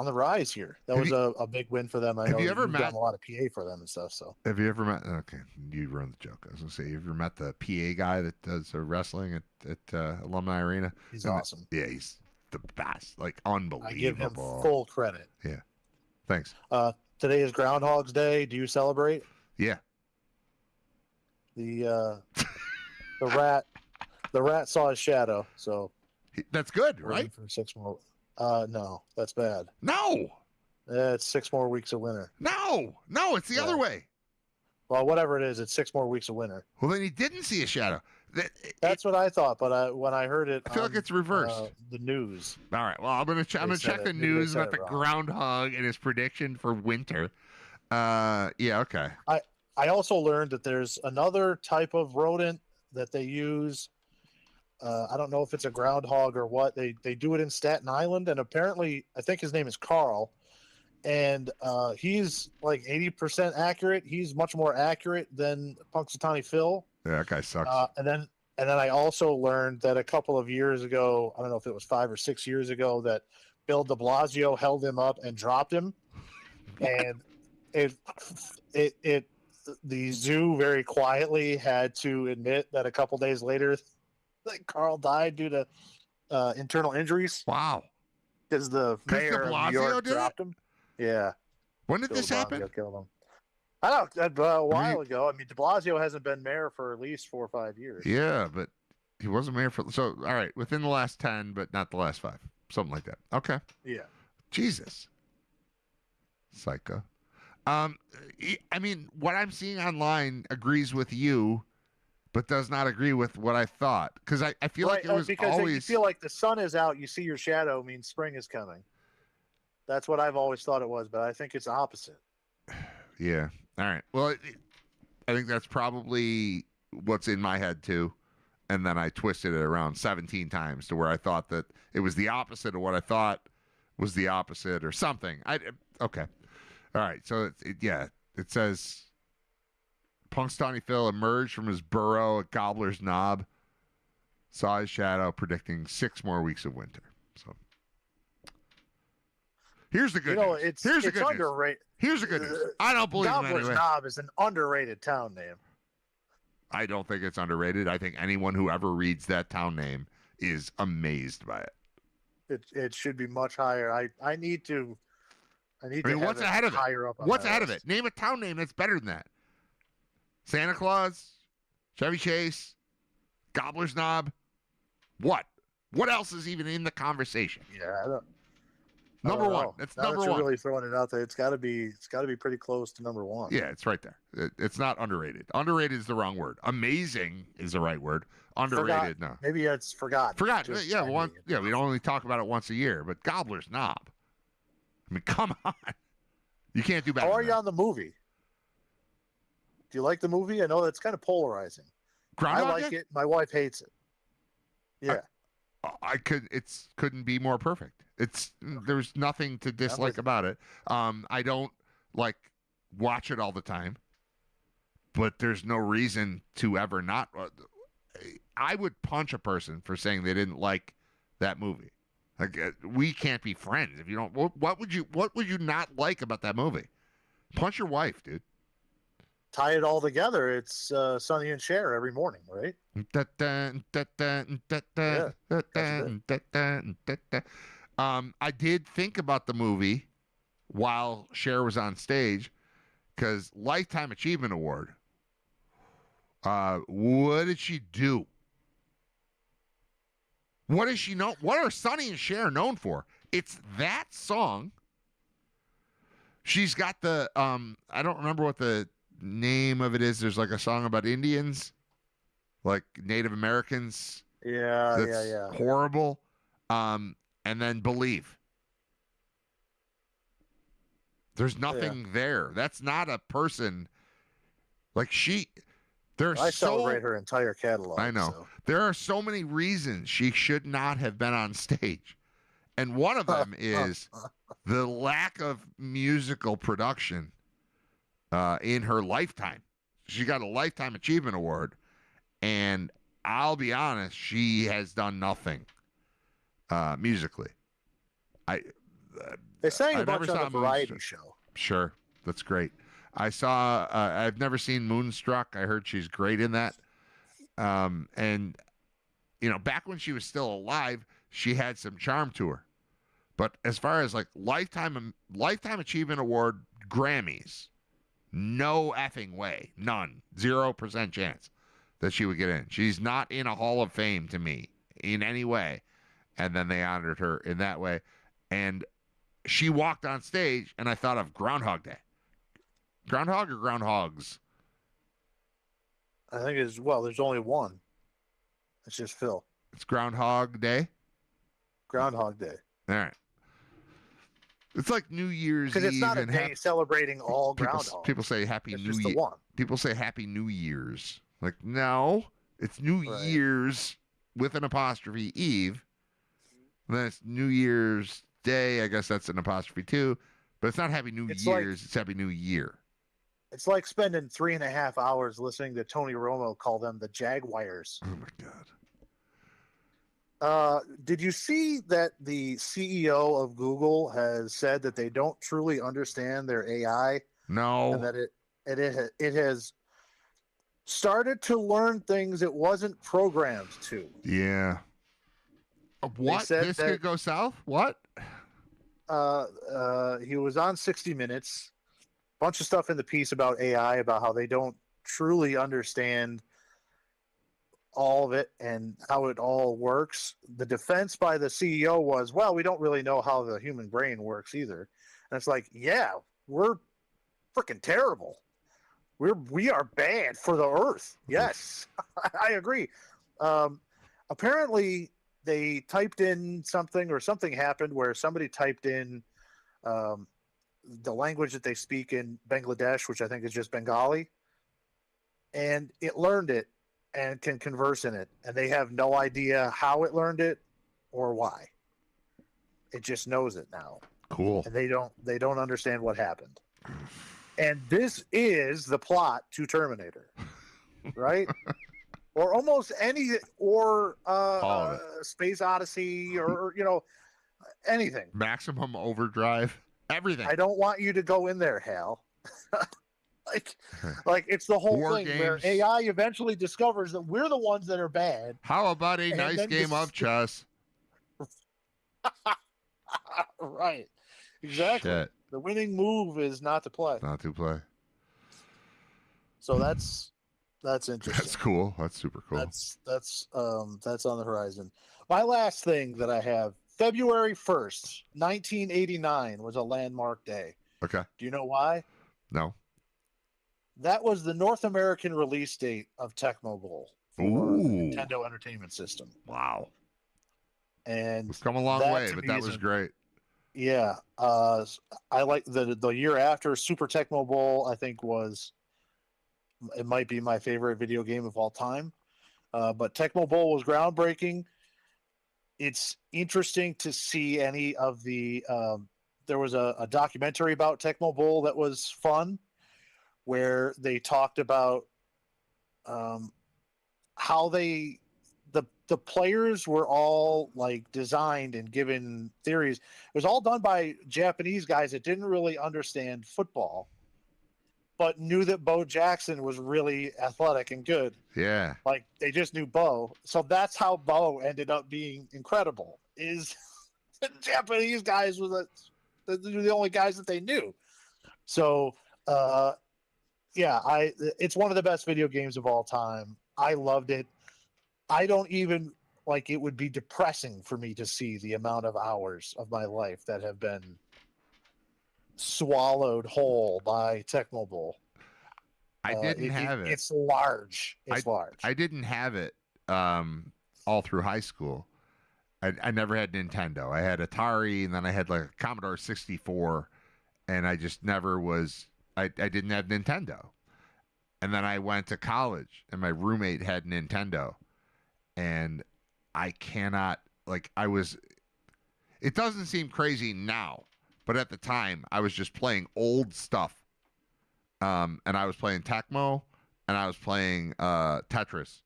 [SPEAKER 8] the rise here. That was a big win for them. I know you've done a lot of PA for them and stuff. So
[SPEAKER 5] have you ever met? Okay, you ruined the joke. I was gonna say, have you ever met the PA guy that does wrestling at Alumni Arena?
[SPEAKER 8] He's awesome.
[SPEAKER 5] Yeah, he's the best. Like unbelievable.
[SPEAKER 8] I give him full credit.
[SPEAKER 5] Yeah. Thanks.
[SPEAKER 8] Today is Groundhog's Day. Do you celebrate?
[SPEAKER 5] Yeah.
[SPEAKER 8] The rat saw his shadow. So
[SPEAKER 5] that's good, right?
[SPEAKER 8] For 6 more. No, that's bad.
[SPEAKER 5] No.
[SPEAKER 8] It's 6 more weeks of winter.
[SPEAKER 5] No, it's the other way.
[SPEAKER 8] Well, whatever it is, it's 6 more weeks of winter.
[SPEAKER 5] Well, then he didn't see a shadow.
[SPEAKER 8] That's what I thought, but when I heard it,
[SPEAKER 5] I feel like it's reversed.
[SPEAKER 8] The news.
[SPEAKER 5] All right. Well, I'm gonna check the news about the groundhog and his prediction for winter. Yeah. Okay.
[SPEAKER 8] I also learned that there's another type of rodent that they use. I don't know if it's a groundhog or what. They do it in Staten Island, and apparently, I think his name is Carl, and he's like 80% accurate. He's much more accurate than Punxsutawney Phil.
[SPEAKER 5] Yeah, that guy sucks.
[SPEAKER 8] And then I also learned that a couple of years ago, I don't know if it was 5 or 6 years ago, that Bill de Blasio held him up and dropped him, and the zoo very quietly had to admit that a couple days later that Carl died due to internal injuries
[SPEAKER 5] Wow.
[SPEAKER 8] because the
[SPEAKER 5] 'Cause de
[SPEAKER 8] mayor of New
[SPEAKER 5] Blasio
[SPEAKER 8] York
[SPEAKER 5] did it?
[SPEAKER 8] dropped him. Yeah.
[SPEAKER 5] When did
[SPEAKER 8] Bill
[SPEAKER 5] this
[SPEAKER 8] de
[SPEAKER 5] happen?
[SPEAKER 8] Blasio killed him. I don't know, a while ago. I mean, de Blasio hasn't been mayor for at least 4 or 5 years.
[SPEAKER 5] Yeah, but he wasn't mayor for. So, all right, within the last 10, but not the last 5. Something like that. Okay.
[SPEAKER 8] Yeah.
[SPEAKER 5] Jesus. Psycho. I mean, what I'm seeing online agrees with you, but does not agree with what I thought. Because I feel like it was
[SPEAKER 8] because
[SPEAKER 5] always.
[SPEAKER 8] you feel like the sun is out, you see your shadow, means spring is coming. That's what I've always thought it was, but I think it's opposite.
[SPEAKER 5] Yeah. All right. Well, I think that's probably what's in my head too. And then I twisted it around 17 times to where I thought that it was the opposite of what I thought was the opposite or something. Okay. All right. So it says Punxsutawney Phil emerged from his burrow at Gobbler's Knob, saw his shadow, predicting 6 more weeks of winter. So here's the good news. Here's the good
[SPEAKER 8] underrated.
[SPEAKER 5] Here's the good news. I don't believe him
[SPEAKER 8] Gobbler's
[SPEAKER 5] anyway.
[SPEAKER 8] Knob is an underrated town name.
[SPEAKER 5] I don't think it's underrated. I think anyone who ever reads that town name is amazed by it.
[SPEAKER 8] It should be much higher. I need to. I mean,
[SPEAKER 5] to
[SPEAKER 8] what's
[SPEAKER 5] have ahead of it?
[SPEAKER 8] higher up.
[SPEAKER 5] What's ahead of it? Name a town name that's better than that. Santa Claus, Chevy Chase, Gobbler's Knob. What? What else is even in the conversation?
[SPEAKER 8] Yeah, I don't.
[SPEAKER 5] Number one. That's
[SPEAKER 8] now
[SPEAKER 5] number
[SPEAKER 8] that you're
[SPEAKER 5] one.
[SPEAKER 8] really throwing it out there. It's got to be pretty close to number one.
[SPEAKER 5] Yeah, it's right there. It's not underrated. Underrated is the wrong word. Amazing is the right word. Underrated, no.
[SPEAKER 8] Maybe it's forgotten.
[SPEAKER 5] Forgotten. Yeah, we only talk about it once a year. But Gobbler's Knob. I mean, come on. You can't do better.
[SPEAKER 8] How are you on the movie? Do you like the movie? I know that's kind of polarizing.
[SPEAKER 5] Groundhog
[SPEAKER 8] I like
[SPEAKER 5] Day?
[SPEAKER 8] it. My wife hates it. Yeah.
[SPEAKER 5] Couldn't be more perfect. There's nothing to dislike about it. I don't watch it all the time, but there's no reason to ever not. I would punch a person for saying they didn't like that movie. We can't be friends if you don't. What would you not like about that movie? Punch your wife, dude.
[SPEAKER 8] Tie it all together. It's Sonny and Cher every morning, right?
[SPEAKER 5] I did think about the movie while Cher was on stage because Lifetime Achievement Award. What did she do? What is she known? What are Sonny and Cher known for? It's that song. She's got the I don't remember what the name of it is. There's like a song about Indians, like Native Americans.
[SPEAKER 8] Yeah,
[SPEAKER 5] that's horrible. And then Believe. There's nothing there. That's not a person like she.
[SPEAKER 8] I celebrate her entire catalog.
[SPEAKER 5] I know.
[SPEAKER 8] So.
[SPEAKER 5] There are so many reasons she should not have been on stage. And one of them is the lack of musical production in her lifetime. She got a Lifetime Achievement Award, and I'll be honest, she has done nothing musically.
[SPEAKER 8] They sang a bunch on the variety show.
[SPEAKER 5] Sure, that's great. I saw. I've never seen Moonstruck. I heard she's great in that. And back when she was still alive, she had some charm to her. But as far as like lifetime achievement award Grammys, no effing way, none, 0% chance that she would get in. She's not in a Hall of Fame to me in any way. And then they honored her in that way. And she walked on stage, and I thought of Groundhog Day. Groundhog or Groundhogs?
[SPEAKER 8] I think there's only one. It's just Phil.
[SPEAKER 5] It's Groundhog Day?
[SPEAKER 8] Groundhog Day.
[SPEAKER 5] All right. It's like New Year's Eve.
[SPEAKER 8] Because it's not a day celebrating all groundhogs.
[SPEAKER 5] People say Happy
[SPEAKER 8] it's
[SPEAKER 5] New
[SPEAKER 8] just
[SPEAKER 5] Year.
[SPEAKER 8] the one.
[SPEAKER 5] People say Happy New Year's. Like, no. It's New Year's with an apostrophe Eve. And then it's New Year's Day. I guess that's an apostrophe too. But it's not Happy New Year's. It's Happy New Year.
[SPEAKER 8] It's like spending 3.5 hours listening to Tony Romo call them the Jaguars.
[SPEAKER 5] Oh, my God.
[SPEAKER 8] Did you see that the CEO of Google has said that they don't truly understand their AI?
[SPEAKER 5] No.
[SPEAKER 8] And that it has started to learn things it wasn't programmed to.
[SPEAKER 5] Yeah. What?
[SPEAKER 8] said
[SPEAKER 5] This
[SPEAKER 8] that-
[SPEAKER 5] could go south? What?
[SPEAKER 8] He was on 60 Minutes. Bunch of stuff in the piece about AI, about how they don't truly understand all of it and how it all works. The defense by the CEO was, well, we don't really know how the human brain works either. And it's like, yeah, we're freaking terrible. We are bad for the earth. Yes, I agree. Apparently they typed in something, or something happened where somebody typed in the language that they speak in Bangladesh, which I think is just Bengali, and it learned it and can converse in it, and they have no idea how it learned it or why. It just knows it now.
[SPEAKER 5] Cool.
[SPEAKER 8] And they don't understand what happened. And this is the plot to Terminator, right? Or almost any, or
[SPEAKER 5] All of
[SPEAKER 8] Space Odyssey, or anything.
[SPEAKER 5] Maximum Overdrive. Everything.
[SPEAKER 8] I don't want you to go in there, Hal. like it's the whole
[SPEAKER 5] War
[SPEAKER 8] thing where
[SPEAKER 5] games.
[SPEAKER 8] AI eventually discovers that we're the ones that are bad.
[SPEAKER 5] How about a
[SPEAKER 8] And
[SPEAKER 5] nice
[SPEAKER 8] then
[SPEAKER 5] game of chess?
[SPEAKER 8] Right. Exactly.
[SPEAKER 5] Shit.
[SPEAKER 8] The winning move is not to play.
[SPEAKER 5] Not to play.
[SPEAKER 8] So that's interesting.
[SPEAKER 5] That's cool. That's super cool.
[SPEAKER 8] That's on the horizon. My last thing that I have, February 1st, 1989 was a landmark day.
[SPEAKER 5] Okay.
[SPEAKER 8] Do you know why?
[SPEAKER 5] No.
[SPEAKER 8] That was the North American release date of Tecmo Bowl for
[SPEAKER 5] Ooh.
[SPEAKER 8] the Nintendo Entertainment System.
[SPEAKER 5] Wow.
[SPEAKER 8] And
[SPEAKER 5] We've come a long
[SPEAKER 8] that
[SPEAKER 5] way,
[SPEAKER 8] to
[SPEAKER 5] but
[SPEAKER 8] me
[SPEAKER 5] that
[SPEAKER 8] is
[SPEAKER 5] was
[SPEAKER 8] a-
[SPEAKER 5] great.
[SPEAKER 8] Yeah. I like the year after Super Tecmo Bowl, I think it might be my favorite video game of all time. But Tecmo Bowl was groundbreaking. It's interesting to see any of the there was a documentary about Tecmo Bowl that was fun, where they talked about how the players were all like designed and given theories. It was all done by Japanese guys that didn't really understand football, but knew that Bo Jackson was really athletic and good.
[SPEAKER 5] Yeah.
[SPEAKER 8] Like they just knew Bo. So that's how Bo ended up being incredible. Is the Japanese guys were the only guys that they knew. So yeah, it's one of the best video games of all time. I loved it. I don't even it would be depressing for me to see the amount of hours of my life that have been swallowed whole by Tecmo Bowl.
[SPEAKER 5] I didn't have it.
[SPEAKER 8] It's large. It's large.
[SPEAKER 5] I didn't have it all through high school. I never had Nintendo. I had Atari, and then I had like a Commodore 64, and I just never was. I didn't have Nintendo. And then I went to college, and my roommate had Nintendo, and I cannot it doesn't seem crazy now, but at the time I was just playing old stuff. And I was playing Tecmo, and I was playing Tetris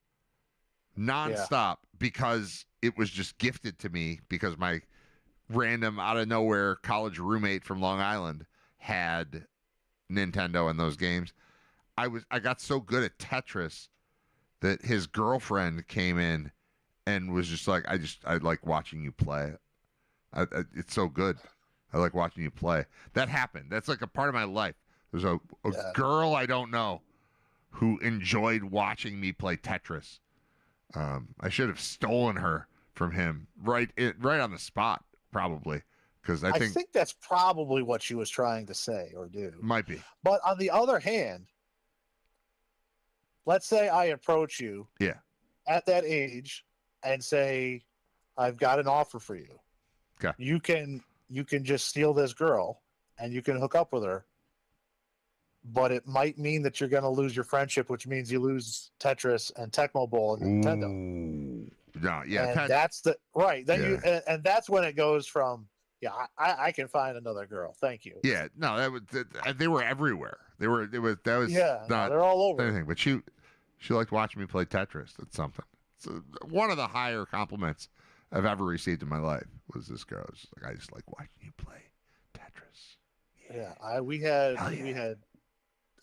[SPEAKER 5] nonstop because it was just gifted to me because my random out of nowhere college roommate from Long Island had Nintendo and those games. I got so good at Tetris that his girlfriend came in and was just like, I like watching you play. It's so good. I like watching you play. That happened. That's like a part of my life. There's a girl I don't know who enjoyed watching me play Tetris. I should have stolen her from him right on the spot, probably, because I think
[SPEAKER 8] that's probably what she was trying to say or do.
[SPEAKER 5] Might be.
[SPEAKER 8] But on the other hand, let's say I approach you at that age and say, I've got an offer for you.
[SPEAKER 5] Okay.
[SPEAKER 8] You can just steal this girl and you can hook up with her. But it might mean that you're going to lose your friendship, which means you lose Tetris and Tecmo Bowl and Nintendo.
[SPEAKER 5] Ooh. No, yeah.
[SPEAKER 8] And that's the right. Then and that's when it goes from I can find another girl. Thank you.
[SPEAKER 5] Yeah, no, they were everywhere. They're
[SPEAKER 8] all over.
[SPEAKER 5] Anything, but she liked watching me play Tetris. That's something. It's one of the higher compliments I've ever received in my life was this girl. It's like, I just like watching you play Tetris.
[SPEAKER 8] Yeah, we had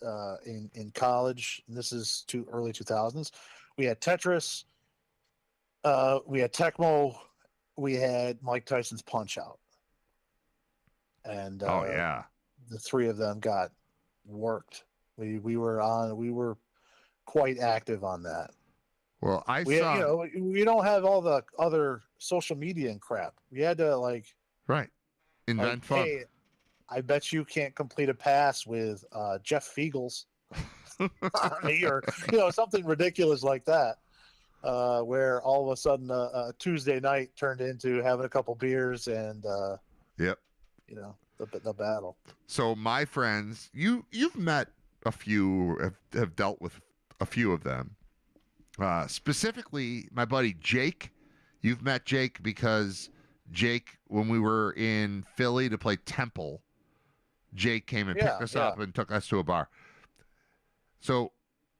[SPEAKER 8] in college. And this is early 2000s. We had Tetris. We had Tecmo. We had Mike Tyson's Punch Out. And
[SPEAKER 5] Oh yeah.
[SPEAKER 8] the three of them got worked. We were quite active on that.
[SPEAKER 5] Well,
[SPEAKER 8] We don't have all the other social media and crap. We had to
[SPEAKER 5] right invent
[SPEAKER 8] like,
[SPEAKER 5] fun.
[SPEAKER 8] hey, I bet you can't complete a pass with Jeff Fiegels on me, or something ridiculous like that. Where all of a sudden a Tuesday night turned into having a couple beers and
[SPEAKER 5] Yep.
[SPEAKER 8] The battle.
[SPEAKER 5] So my friends, you've met a few, have dealt with a few of them. Specifically, my buddy Jake. You've met Jake because Jake, when we were in Philly to play Temple, Jake came and picked us up and took us to a bar. So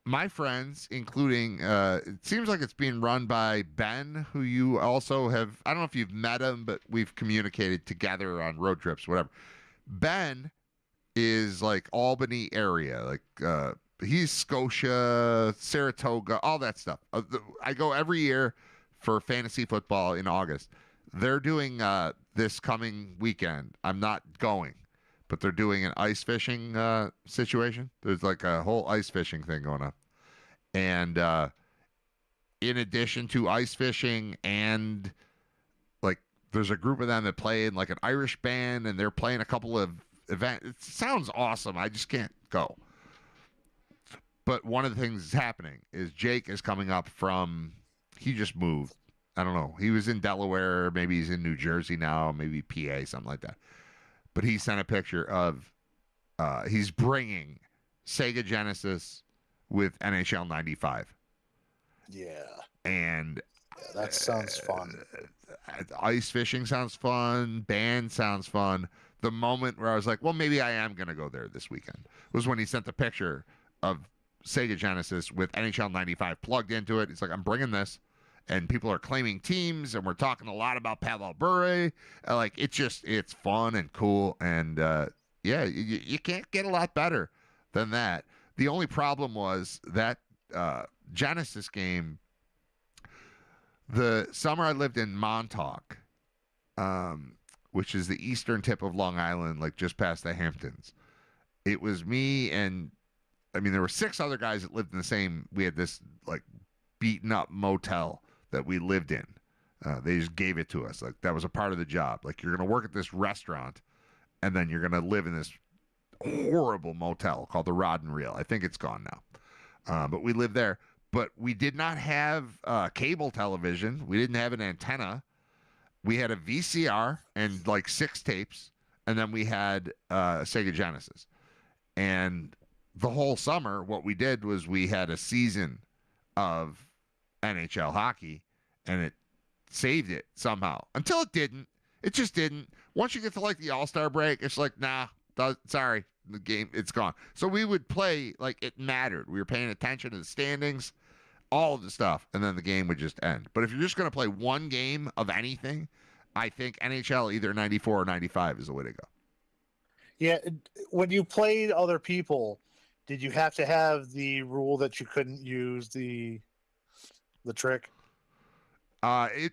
[SPEAKER 5] my friends, including, it seems like it's being run by Ben, who you also have, I don't know if you've met him, but we've communicated together on road trips, whatever. Ben is like Albany area, like he's Scotia, Saratoga, all that stuff. I go every year for fantasy football in August. They're doing this coming weekend. I'm not going, but they're doing an ice fishing situation. There's like a whole ice fishing thing going on. And in addition to ice fishing, and like there's a group of them that play in like an Irish band, and they're playing a couple of events. It sounds awesome. I just can't go. But one of the things that's happening is Jake is coming up he just moved. I don't know. He was in Delaware. Maybe he's in New Jersey now. Maybe PA, something like that. But he sent a picture of he's bringing Sega Genesis with NHL 95.
[SPEAKER 8] Yeah.
[SPEAKER 5] And
[SPEAKER 8] that sounds fun.
[SPEAKER 5] Ice fishing sounds fun. Band sounds fun. The moment where I was like, well, maybe I am going to go there this weekend was when he sent the picture of Sega Genesis with NHL 95 plugged into it. It's like, I'm bringing this. And people are claiming teams, and we're talking a lot about Pavel Bure. Like, it's fun and cool. And, you can't get a lot better than that. The only problem was that Genesis game, the summer I lived in Montauk, which is the eastern tip of Long Island, like just past the Hamptons. It was me and, there were 6 other guys that lived in the same, we had this like beaten up motel that we lived in. They just gave it to us. Like that was a part of the job. Like you're going to work at this restaurant and then you're going to live in this horrible motel called the Rod and Reel. I think it's gone now. But we lived there. But we did not have cable television. We didn't have an antenna. We had a VCR and like 6 tapes. And then we had Sega Genesis. And the whole summer, what we did was we had a season of NHL hockey, and it saved it somehow. Until it didn't. It just didn't. Once you get to like the All-Star break, it's like, nah, sorry, the game, it's gone. So we would play like it mattered. We were paying attention to the standings, all of the stuff, and then the game would just end. But if you're just going to play one game of anything, I think NHL either 94 or 95 is the way to go.
[SPEAKER 8] Yeah, when you played other people, did you have to have the rule that you couldn't use the trick? The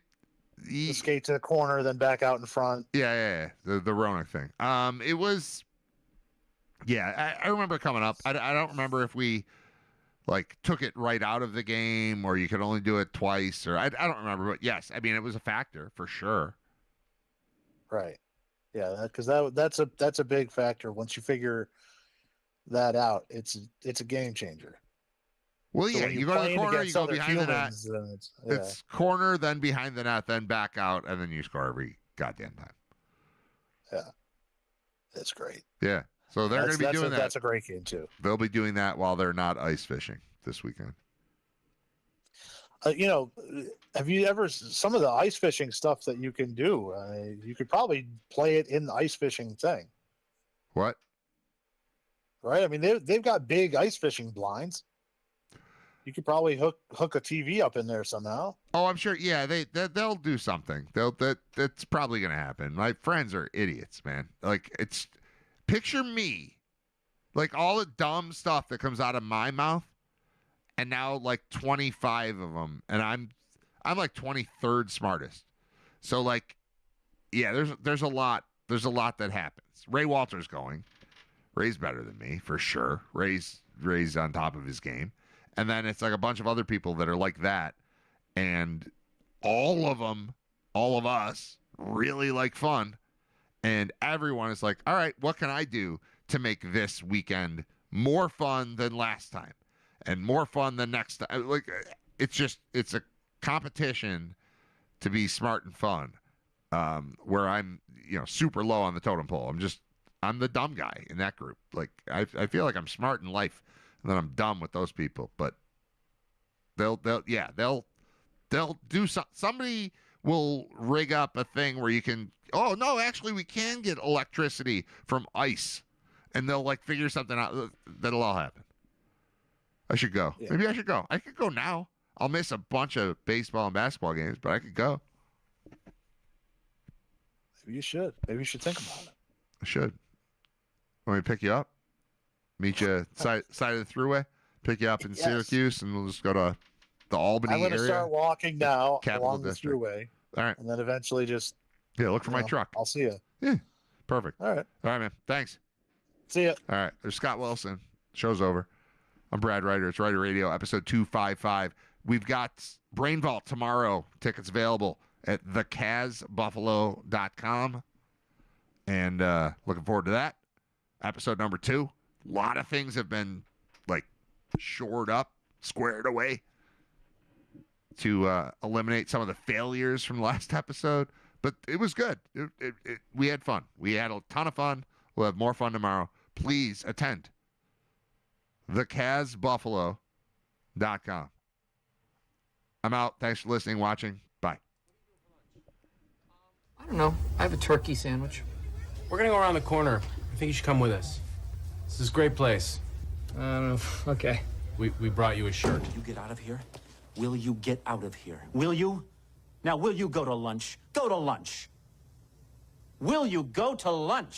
[SPEAKER 8] skate to the corner, then back out in front.
[SPEAKER 5] Yeah. The Ronak thing. It was. Yeah, I remember it coming up. I don't remember if we like took it right out of the game or you could only do it twice, or I don't remember. But yes, it was a factor for sure.
[SPEAKER 8] Right. Yeah, because that's a big factor. Once you figure that out, it's a game changer.
[SPEAKER 5] Well, yeah, you go to the corner, you go behind the net. It's corner, then behind the net, then back out, and then you score every goddamn time.
[SPEAKER 8] Yeah, that's great.
[SPEAKER 5] Yeah, so they're going to be doing that.
[SPEAKER 8] That's a great game too.
[SPEAKER 5] They'll be doing that while they're not ice fishing this weekend.
[SPEAKER 8] Have you ever some of the ice fishing stuff that you can do? You could probably play it in the ice fishing thing.
[SPEAKER 5] What?
[SPEAKER 8] Right. They've got big ice fishing blinds. You could probably hook a TV up in there somehow.
[SPEAKER 5] Oh, I'm sure. Yeah, they'll do something. That's probably going to happen. My friends are idiots, man. Like picture me Like all the dumb stuff that comes out of my mouth, and now like 25 of them, and I'm like 23rd smartest. So like, yeah, there's a lot that happens. Ray Walters going. Ray's better than me for sure. Ray's on top of his game, and then it's like a bunch of other people that are like that, and all of us really like fun, and everyone is like, all right, what can I do to make this weekend more fun than last time and more fun than next time? Like, it's a competition to be smart and fun, where I'm, super low on the totem pole. I'm the dumb guy in that group. Like, I feel like I'm smart in life, and then I'm dumb with those people. But they'll do somebody will rig up a thing where you can. Oh no, actually, we can get electricity from ice, and they'll like figure something out. That'll all happen. I should go. Yeah. Maybe I should go. I could go now. I'll miss a bunch of baseball and basketball games, but I could go.
[SPEAKER 8] Maybe you should. Maybe you should think about it.
[SPEAKER 5] I should. Want me to pick you up? Meet you side of the thruway? Pick you up in Syracuse, and we'll just go to the Albany area.
[SPEAKER 8] I'm going to start walking now
[SPEAKER 5] along
[SPEAKER 8] the thruway.
[SPEAKER 5] All right.
[SPEAKER 8] And then eventually just...
[SPEAKER 5] Yeah, look for my truck.
[SPEAKER 8] I'll see you.
[SPEAKER 5] Yeah, perfect.
[SPEAKER 8] All right,
[SPEAKER 5] man. Thanks.
[SPEAKER 8] See ya.
[SPEAKER 5] All right. There's Scott Wilson. Show's over. I'm Brad Ryder. It's Ryder Radio, episode 255. We've got Brain Vault tomorrow. Tickets available at thecasbuffalo.com. And looking forward to that. Episode number 2. A lot of things have been, like, shored up, squared away to eliminate some of the failures from last episode. But it was good. We had fun. We had a ton of fun. We'll have more fun tomorrow. Please attend. thecasbuffalo.com. I'm out. Thanks for listening, watching. Bye.
[SPEAKER 3] I don't know. I have a turkey sandwich. We're going to go around the corner. I think you should come with us. This is a great place. I don't know. Okay. We brought you a shirt.
[SPEAKER 9] You get out of here? Will you get out of here? Will you? Now, will you go to lunch? Go to lunch. Will you go to lunch?